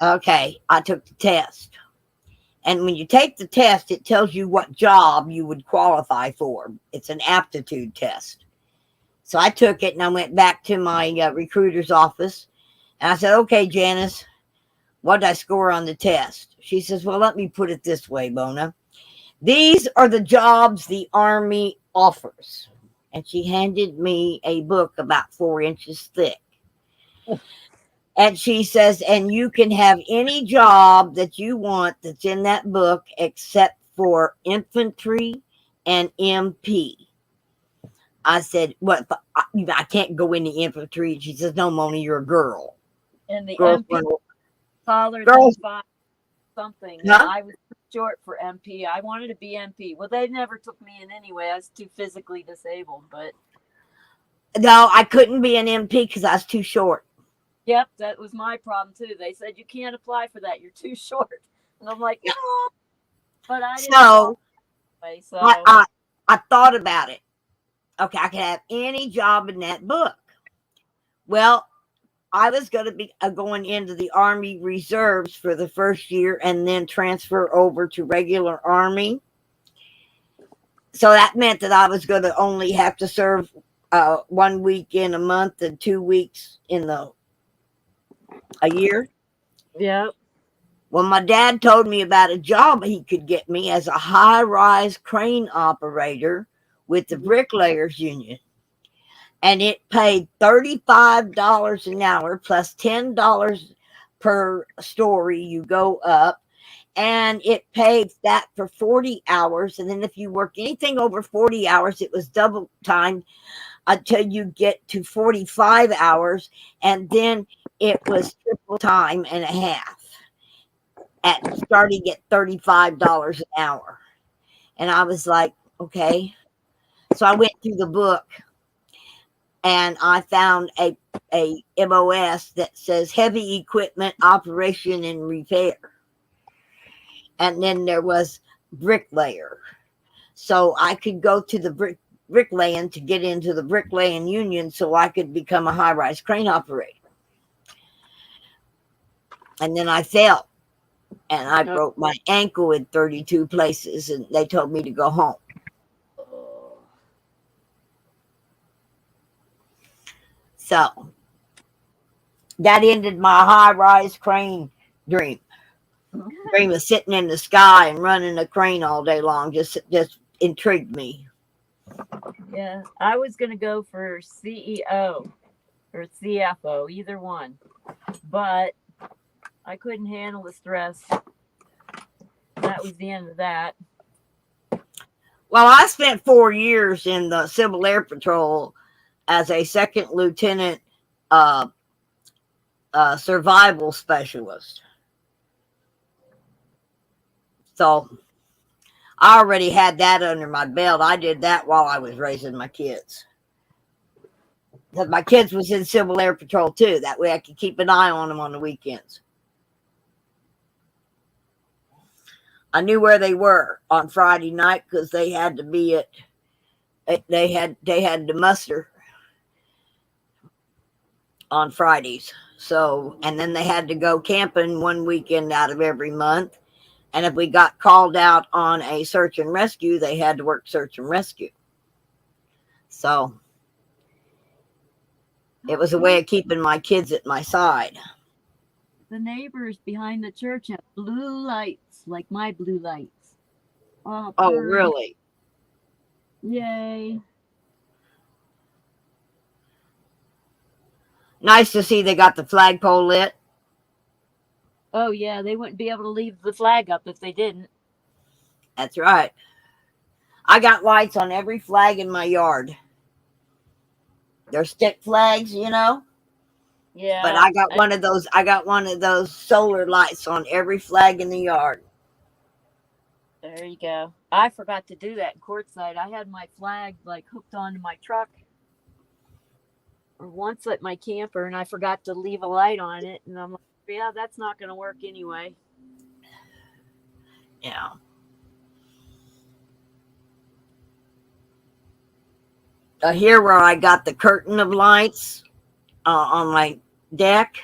S3: Okay, I took the test. And when you take the test, it tells you what job you would qualify for. It's an aptitude test. So I took it and I went back to my recruiter's office. And I said, okay, Janice, what did I score on the test? She says, well, let me put it this way, Bona. These are the jobs the Army offers. And she handed me a book about 4 inches thick. And she says, and you can have any job that you want that's in that book except for infantry and MP. I said, what? I can't go in the infantry. She says, no, Mona, you're a girl.
S2: And the
S3: Girls,
S2: MP taller than
S3: girls,
S2: 5 something, and
S3: huh?
S2: I was too short for MP. I wanted to be MP. Well, they never took me in anyway. I was too physically disabled. But
S3: No, I couldn't be an MP because I was too short.
S2: yep, that was my problem too. They said you can't apply for that. You're too short. And I'm like, no. But I didn't
S3: So
S2: qualify.
S3: I,
S2: So
S3: I, I thought about it. Okay, I could have any job in that book. Well, I was going to be going into the Army Reserves for the first year and then transfer over to regular Army. So that meant that I was going to only have to serve 1 week in a month and 2 weeks in a year.
S2: yep.
S3: Well, my dad told me about a job he could get me as a high-rise crane operator with the Bricklayers Union. And it paid $35 an hour plus $10 per story you go up. And it paid that for 40 hours. And then if you work anything over 40 hours, it was double time until you get to 45 hours. And then it was triple time and a half at starting at $35 an hour. And I was like, okay. So I went through the book and I found a MOS that says heavy equipment operation and repair. And then there was bricklayer. So I could go to the bricklaying to get into the bricklaying union so I could become a high-rise crane operator. And then I fell and I broke my ankle in 32 places and they told me to go home. So that ended my high-rise crane dream. Dream of sitting in the sky and running a crane all day long just intrigued me.
S2: Yeah, I was gonna go for CEO or CFO, either one, but I couldn't handle the stress. That was the end of that.
S3: Well, I spent 4 years in the Civil Air Patrol as a second lieutenant survival specialist. So I already had that under my belt. I did that while I was raising my kids. Because my kids was in Civil Air Patrol too. That way I could keep an eye on them on the weekends. I knew where they were on Friday night because they had to be at. They had to muster on Fridays. So, and then they had to go camping one weekend out of every month. And if we got called out on a search and rescue, they had to work search and rescue. So it was a way of keeping my kids at my side.
S2: The neighbors behind the church have blue lights, like my blue lights. Oh,
S3: Oh,
S2: purr.
S3: really?
S2: Yay.
S3: Nice to see they got the flagpole lit.
S2: Oh, yeah, they wouldn't be able to leave the flag up if they didn't.
S3: That's right. I got lights on every flag in my yard. They're stick flags, you know. But
S2: Yeah,
S3: I got one of those. I got one of those solar lights on every flag in the yard.
S2: there you go. I forgot to do that in Quartzsite. I had my flag like hooked onto my truck or once at my camper, and I forgot to leave a light on it. And I'm like, yeah, that's not going to work anyway.
S3: Yeah. Here where I got the curtain of lights on my deck,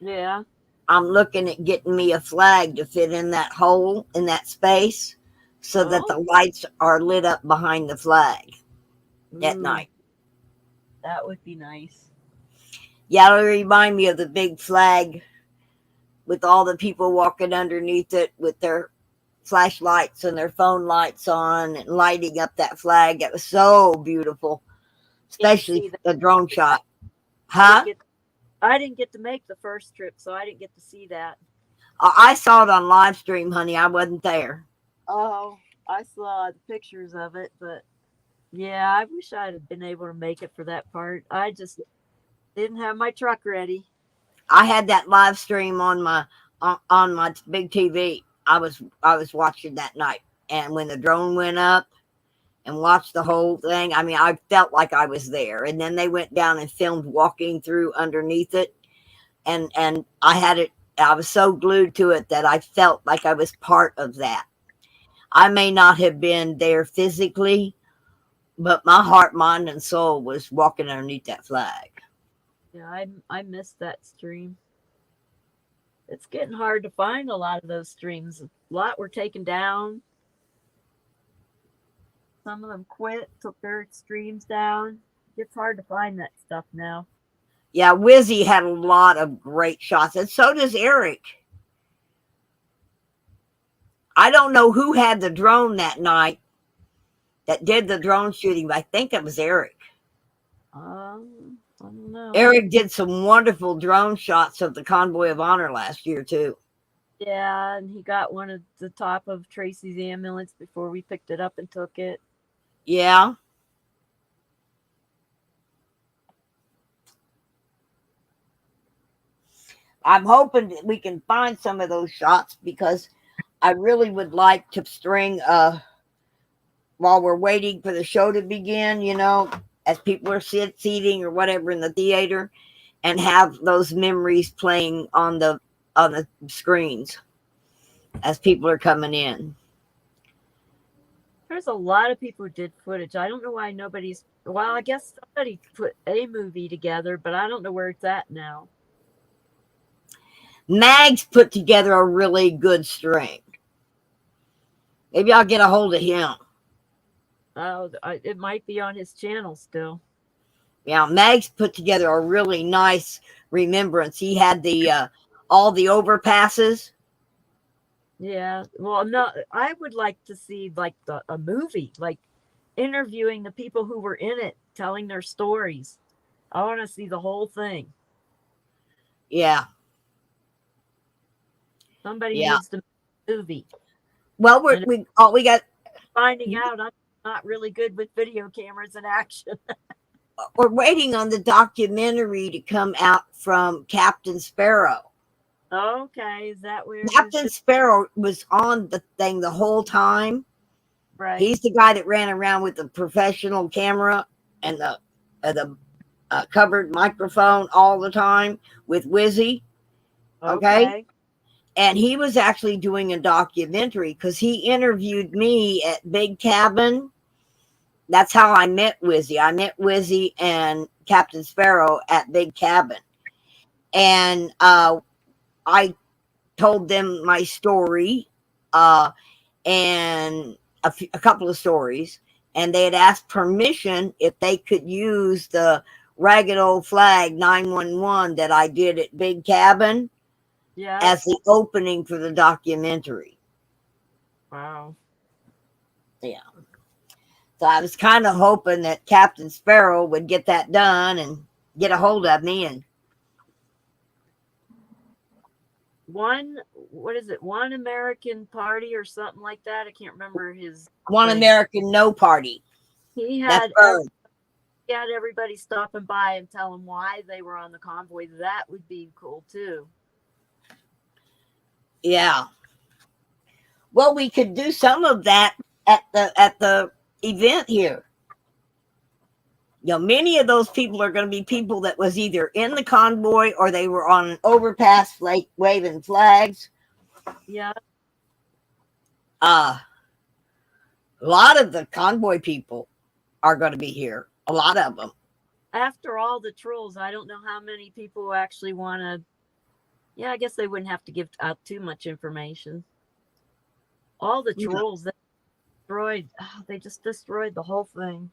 S2: Yeah.
S3: I'm looking at getting me a flag to fit in that hole in that space so that the
S2: Oh,
S3: lights are lit up behind the flag at
S2: ooh,
S3: night.
S2: that would be nice.
S3: Yeah, it'll remind me of the big flag with all the people walking underneath it with their flashlights and their phone lights on and lighting up that flag. It was so beautiful,
S2: Didn't
S3: especially
S2: see that.
S3: the drone shot.
S2: I didn't
S3: Huh?
S2: get. I didn't get to make the first trip, so I didn't get to see that.
S3: I saw it on live stream, honey. I wasn't there.
S2: Oh, I saw the pictures of it, but yeah, I wish I'd have been able to make it for that part. I just didn't have my truck ready.
S3: I had that live stream on my big TV. I was watching that night, and when the drone went up and watched the whole thing, I mean, I felt like I was there. And then they went down and filmed walking through underneath it, and I had it. I was so glued to it that I felt like I was part of that. I may not have been there physically, but my heart, mind, and soul was walking underneath that flag.
S2: Yeah, I missed that stream. It's getting hard to find a lot of those streams. A lot were taken down. Some of them quit, took their streams down. It's hard to find that stuff now.
S3: Yeah, Wizzy had a lot of great shots, and so does Eric. I don't know who had the drone that night that did the drone shooting, but I think it was Eric.
S2: I don't know.
S3: Eric did some wonderful drone shots of the convoy of honor last year, too.
S2: Yeah, and he got one at the top of Tracy's ambulance before we picked it up and took it.
S3: Yeah. I'm hoping that we can find some of those shots because I really would like to string, while we're waiting for the show to begin, you know, as people are seating or whatever in the theater, and have those memories playing on the screens as people are coming in.
S2: There's a lot of people who did footage. I don't know why nobody's. Well, I guess somebody put a movie together, but I don't know where it's at now.
S3: Mag's put together a really good string. Maybe I'll get a hold of him.
S2: Oh, it might be on his channel still.
S3: Yeah, Mag's put together a really nice remembrance. He had the all the overpasses.
S2: Yeah. Well, no, I would like to see like a movie, like interviewing the people who were in it, telling their stories. I want to see the whole thing.
S3: Yeah.
S2: Somebody
S3: Yeah.
S2: needs to make a movie.
S3: Well, we got.
S2: Finding out I'm not really good with video cameras in action.
S3: We're waiting on the documentary to come out from Captain Sparrow.
S2: Okay, is that where
S3: Captain Sparrow was on the thing the whole time.
S2: right?
S3: He's the guy that ran around with the professional camera and the covered microphone all the time with Wizzy. Okay. And he was actually doing a documentary because he interviewed me at Big Cabin. That's how I met Wizzy. I met Wizzy and Captain Sparrow at Big Cabin. And I told them my story and a couple of stories. And they had asked permission if they could use the ragged old flag 911 that I did at Big Cabin
S2: Yeah.
S3: as the opening for the documentary.
S2: Wow.
S3: Yeah. So I was kind of hoping that Captain Sparrow would get that done and get a hold of me. And
S2: what is it? One American Party or something like that. I can't remember his
S3: One
S2: thing.
S3: American No Party.
S2: He
S3: That's
S2: had
S3: Bird.
S2: he had everybody stopping by and tell them why they were on the convoy. That would be cool too.
S3: Yeah. Well, we could do some of that at the event here. You know, many of those people are going to be people that was either in the convoy or they were on an overpass, like waving flags.
S2: Yeah.
S3: A lot of the convoy people are going to be here. A lot of them.
S2: After all the trolls, I don't know how many people actually want to. Yeah, I guess they wouldn't have to give out too much information. All the
S3: Yeah.
S2: trolls that destroyed, they just destroyed the whole thing.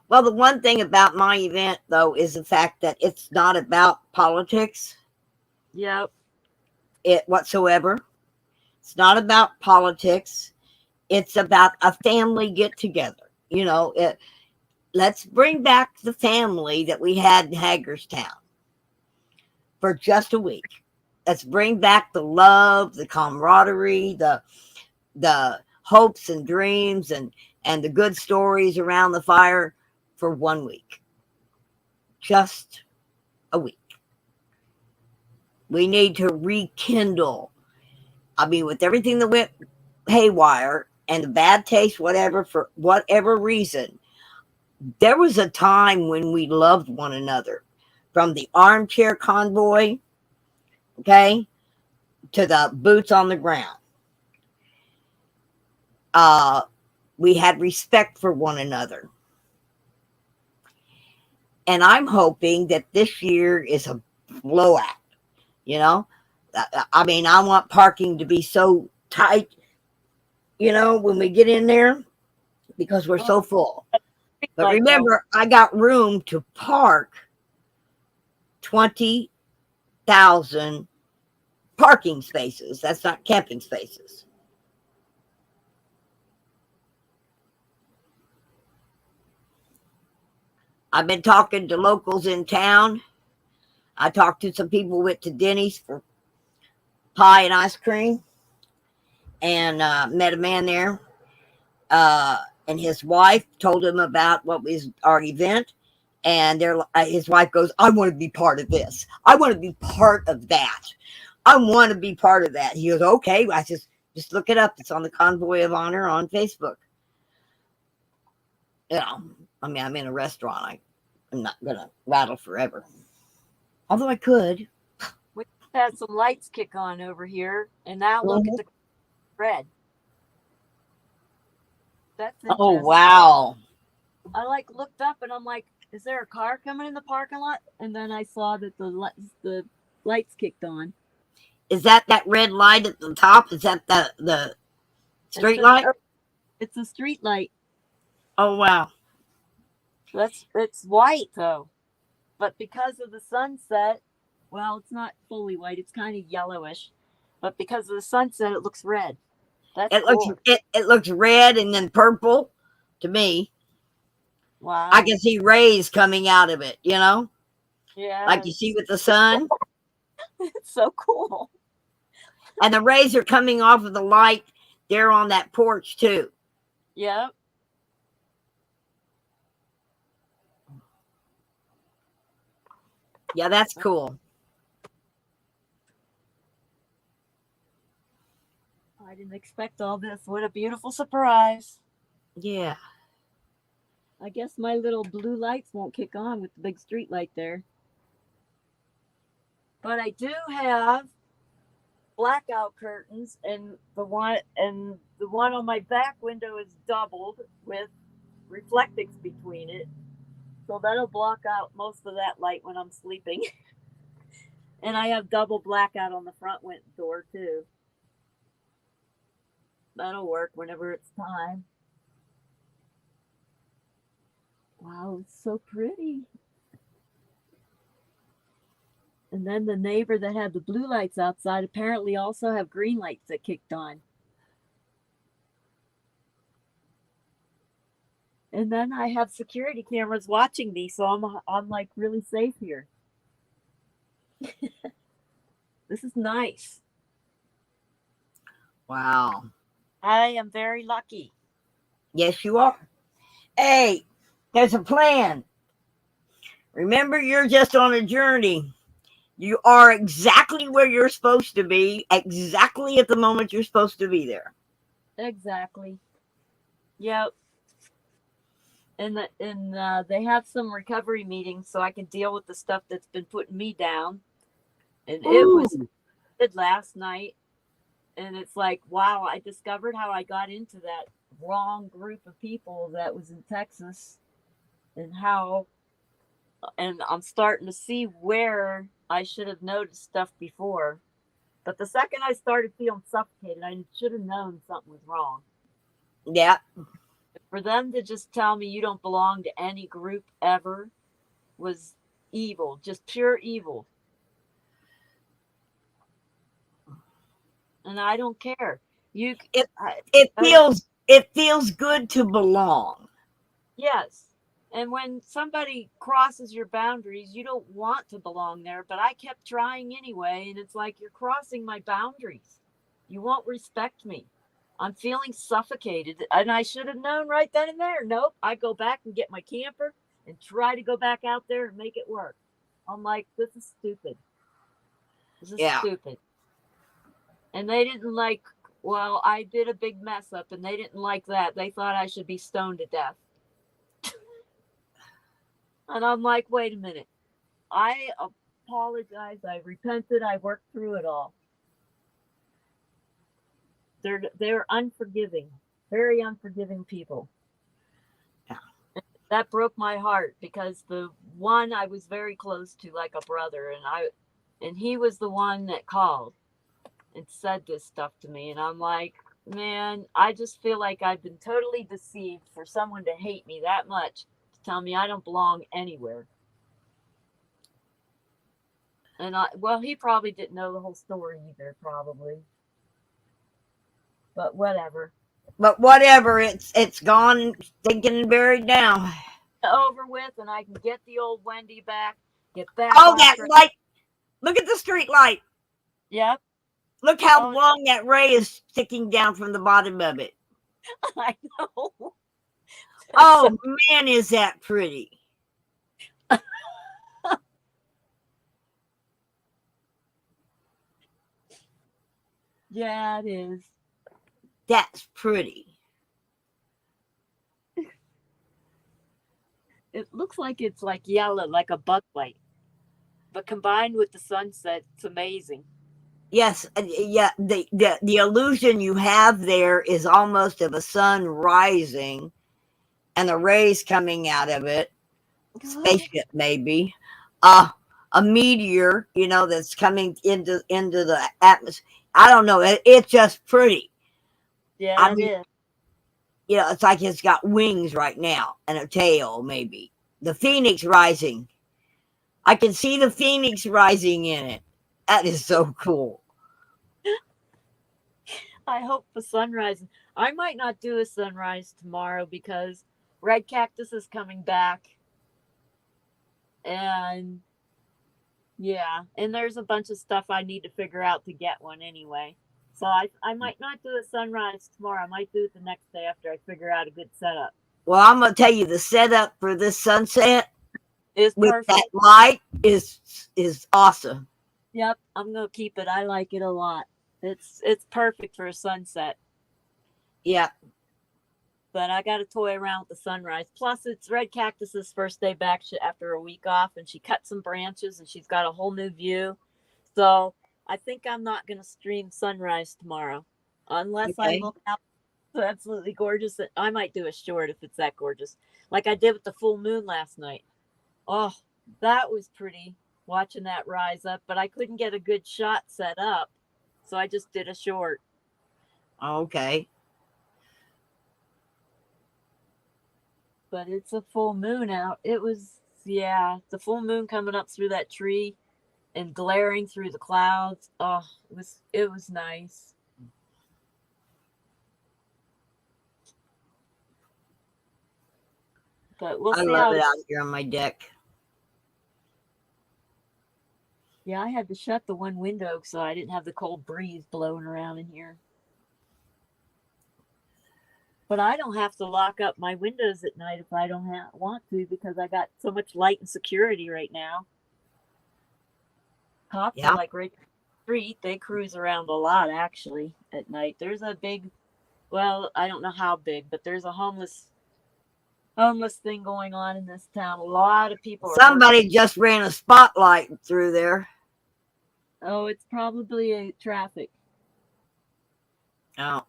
S3: Well, the one thing about my event, though, is the fact that it's not about politics
S2: Yep.
S3: whatsoever. It's not about politics. It's about a family get together. You know, let's bring back the family that we had in Hagerstown for just a week. Let's bring back the love, the camaraderie, the hopes and dreams and the good stories around the fire for 1 week. Just a week. We need to rekindle. I mean, with everything that went haywire and the bad taste, whatever, for whatever reason, there was a time when we loved one another. From the armchair convoy, okay, to the boots on the ground. We had respect for one another. And I'm hoping that this year is a blowout. You know, I mean, I want parking to be so tight, you know, when we get in there because we're so full. But remember, I got room to park 20,000 parking spaces. That's not camping spaces. I've been talking to locals in town. I talked to some people, went to Denny's for pie and ice cream, and met a man there. And his wife told him about what was our event. And his wife goes, I want to be part of this. I want to be part of that. I want to be part of that. He goes, okay. I just look it up. It's on the Convoy of Honor on Facebook. You know, I mean, I'm in a restaurant. I'm not going to rattle forever. Although I could.
S2: We had some lights kick on over here, and now look at the red. That's interesting.
S3: Oh, wow.
S2: I looked up and I'm like, is there a car coming in the parking lot? And then I saw that the lights kicked on.
S3: Is that red light at the top? Is that the street light?
S2: It's a street light.
S3: Oh, wow.
S2: It's white though, but because of the sunset, well, it's not fully white. It's kind of yellowish, but because of the sunset, it looks red.
S3: It looks red and then purple to me.
S2: Wow.
S3: I can see rays coming out of it, you know?
S2: Yeah.
S3: Like you see with the sun.
S2: It's so cool.
S3: And the rays are coming off of the light there on that porch too.
S2: Yep.
S3: Yeah, that's cool.
S2: I didn't expect all this. What a beautiful surprise.
S3: Yeah.
S2: I guess my little blue lights won't kick on with the big street light there. But I do have blackout curtains, and the one on my back window is doubled with reflectix between it. So that'll block out most of that light when I'm sleeping. And I have double blackout on the front door too. That'll work whenever it's time. Wow, it's so pretty. And then the neighbor that had the blue lights outside apparently also have green lights that kicked on. And then I have security cameras watching me, so I'm like really safe here. This is nice.
S3: Wow.
S2: I am very lucky.
S3: Yes, you are. Hey, there's a plan. Remember, you're just on a journey. You are exactly where you're supposed to be, exactly at the moment you're supposed to be there.
S2: Exactly. Yep. And they have some recovery meetings so I can deal with the stuff that's been putting me down. And it was good last night. And it's like, wow, I discovered how I got into that wrong group of people that was in Texas, and I'm starting to see where I should have noticed stuff before. But the second I started feeling suffocated, I should have known something was wrong.
S3: Yeah.
S2: For them to just tell me you don't belong to any group ever was evil, just pure evil. And I don't care.
S3: It feels good to belong.
S2: Yes. And when somebody crosses your boundaries, you don't want to belong there, but I kept trying anyway, and it's like you're crossing my boundaries. You won't respect me. I'm feeling suffocated, and I should have known right then and there. Nope. I go back and get my camper and try to go back out there and make it work. I'm like, this is stupid. This is stupid. And they didn't like, well, I did a big mess up, and they didn't like that. They thought I should be stoned to death. And I'm like, wait a minute. I apologize. I repented. I worked through it all. They're unforgiving, very unforgiving people.
S3: Yeah.
S2: That broke my heart because the one I was very close to, like a brother, and he was the one that called and said this stuff to me, and I'm like, man, I just feel like I've been totally deceived for someone to hate me that much, to tell me I don't belong anywhere. And he probably didn't know the whole story either, probably. But whatever.
S3: It's gone, stinking and buried now.
S2: Over with, and I can get the old Wendy back. Get back.
S3: Oh, that light! Look at the street light.
S2: Yep.
S3: Look how long that ray is sticking down from the bottom of it.
S2: I know.
S3: Oh man, is that pretty?
S2: Yeah, it is.
S3: That's pretty.
S2: It looks like it's like yellow, like a bucklight, but combined with the sunset, it's amazing.
S3: Yes, yeah. The illusion you have there is almost of a sun rising, and the rays coming out of it. Spaceship, maybe. A meteor, that's coming into the atmosphere. I don't know. It's just pretty.
S2: Yeah, it is.
S3: It's like it's got wings right now and a tail, maybe. The phoenix rising. I can see the phoenix rising in it. That is so cool.
S2: I hope the sunrise. I might not do a sunrise tomorrow because red cactus is coming back. And yeah, and there's a bunch of stuff I need to figure out to get one anyway. So I might not do a sunrise tomorrow. I might do it the next day after I figure out a good setup.
S3: Well, I'm going to tell you, the setup for this sunset
S2: is
S3: with
S2: perfect.
S3: That light is awesome.
S2: Yep, I'm going to keep it. I like it a lot. It's perfect for a sunset.
S3: Yeah.
S2: But I got to toy around with the sunrise. Plus, it's Red Cactus's first day back after a week off, and she cut some branches, and she's got a whole new view. So I think I'm not going to stream sunrise tomorrow, unless I
S3: Okay.
S2: look out absolutely gorgeous. I might do a short if it's that gorgeous, like I did with the full moon last night. Oh, that was pretty, watching that rise up, but I couldn't get a good shot set up, so I just did a short.
S3: Okay.
S2: But it's a full moon out. It was, yeah, the full moon coming up through that tree and glaring through the clouds. Oh, it was nice. But we'll
S3: I
S2: see
S3: love
S2: how
S3: it out here on my deck.
S2: Yeah, I had to shut the one window so I didn't have the cold breeze blowing around in here. But I don't have to lock up my windows at night if I don't want to, because I got so much light and security right now. Cops are like right down the street. They cruise around a lot, actually, at night. There's a big, well, I don't know how big, but there's a homeless thing going on in this town. A lot of people are
S3: Somebody just ran a spotlight through there.
S2: Oh, it's probably a traffic.
S3: Oh.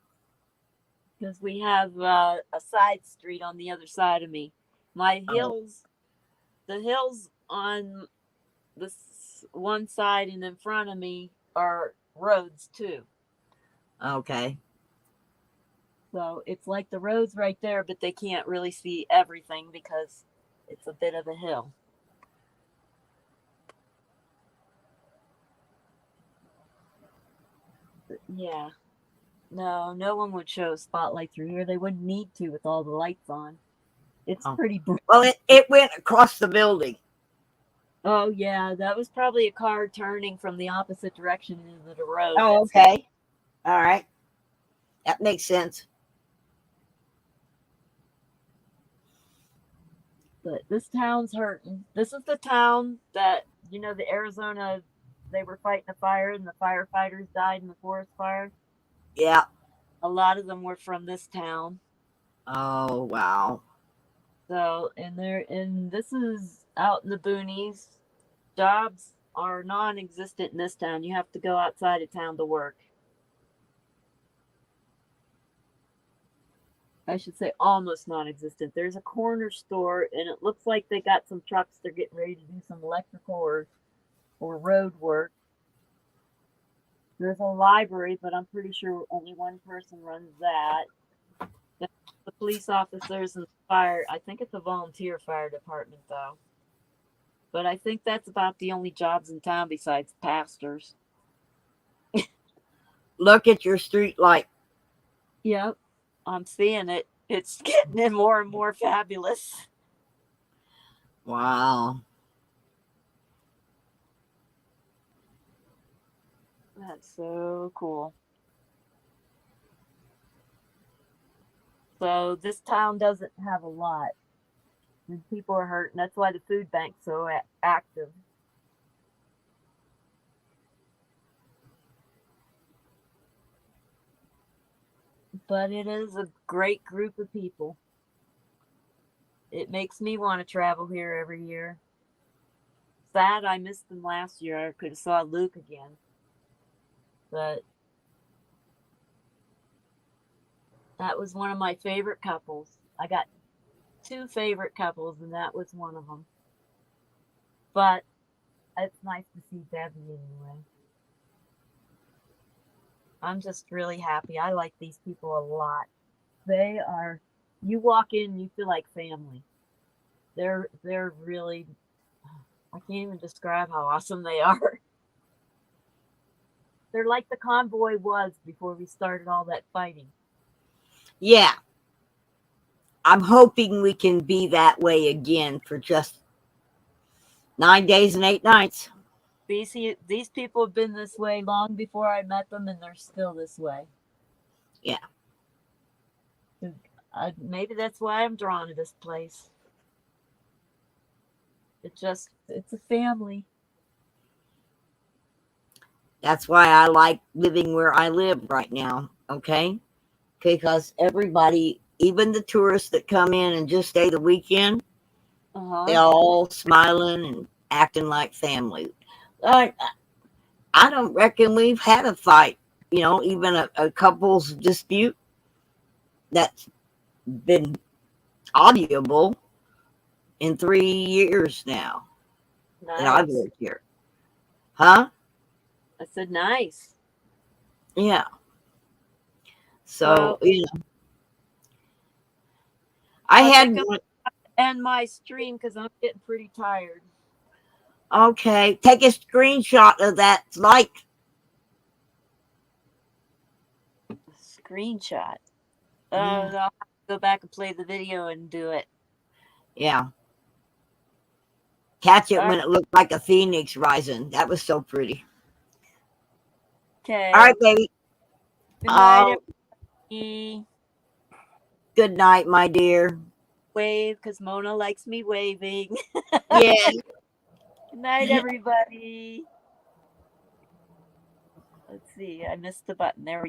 S2: Because we have a side street on the other side of me. My hills, the hills on this one side and in front of me are roads too.
S3: Okay.
S2: So it's like the road's right there, but they can't really see everything because it's a bit of a hill. But yeah. No one would show a spotlight through here. They wouldn't need to with all the lights on. It's pretty bright.
S3: Well, it went across the building.
S2: Oh, yeah. That was probably a car turning from the opposite direction into the road.
S3: Oh, okay. All right. That makes sense.
S2: But this town's hurting. This is the town that, the Arizona, they were fighting a fire and the firefighters died in the forest fire.
S3: Yeah.
S2: A lot of them were from this town.
S3: Oh, wow.
S2: So, and this is out in the boonies. Jobs are non-existent in this town. You have to go outside of town to work. I should say almost non-existent. There's a corner store, and it looks like they got some trucks. They're getting ready to do some electrical or road work. There's a library, but I'm pretty sure only one person runs that. The police officers and fire, I think it's a volunteer fire department, though. But I think that's about the only jobs in town besides pastors.
S3: Look at your street light.
S2: Yep, I'm seeing it. It's getting more and more fabulous.
S3: Wow.
S2: That's so cool. So this town doesn't have a lot. And people are hurting. That's why the food bank's so active. But it is a great group of people. It makes me want to travel here every year. Sad I missed them last year. I could have saw Luke again. But that was one of my favorite couples. I got 2 favorite couples, and that was one of them. But it's nice to see Debbie anyway. I'm just really happy. I like these people a lot. They are, you walk in, you feel like family. They're really, I can't even describe how awesome they are. They're like the convoy was before we started all that fighting.
S3: Yeah. I'm hoping we can be that way again for just 9 days and 8 nights.
S2: These people have been this way long before I met them, and they're still this way.
S3: Yeah.
S2: Maybe that's why I'm drawn to this place. It's a family.
S3: That's why I like living where I live right now, okay? Because everybody even the tourists that come in and just stay the weekend, they're
S2: Uh-huh.
S3: all smiling and acting like family. I, I don't reckon we've had a fight, even a couple's dispute that's been audible in 3 years now that I've
S2: Nice.
S3: lived here. Huh?
S2: I said nice.
S3: Yeah. So,
S2: Well,
S3: I
S2: I
S3: had
S2: think I'm
S3: one.
S2: gonna end my stream because I'm getting pretty tired.
S3: Okay. Take a screenshot of that like.
S2: Screenshot.
S3: Yeah.
S2: I'll have to go back and play the video and do it.
S3: Yeah. Catch it
S2: All right.
S3: when it looked like a phoenix rising. That was so pretty. All right,
S2: Okay.
S3: baby.
S2: Good night,
S3: Um,
S2: everybody.
S3: good night, my dear.
S2: Wave because Mona likes me waving.
S3: Yeah.
S2: Good night, everybody. Let's see. I missed the button. There we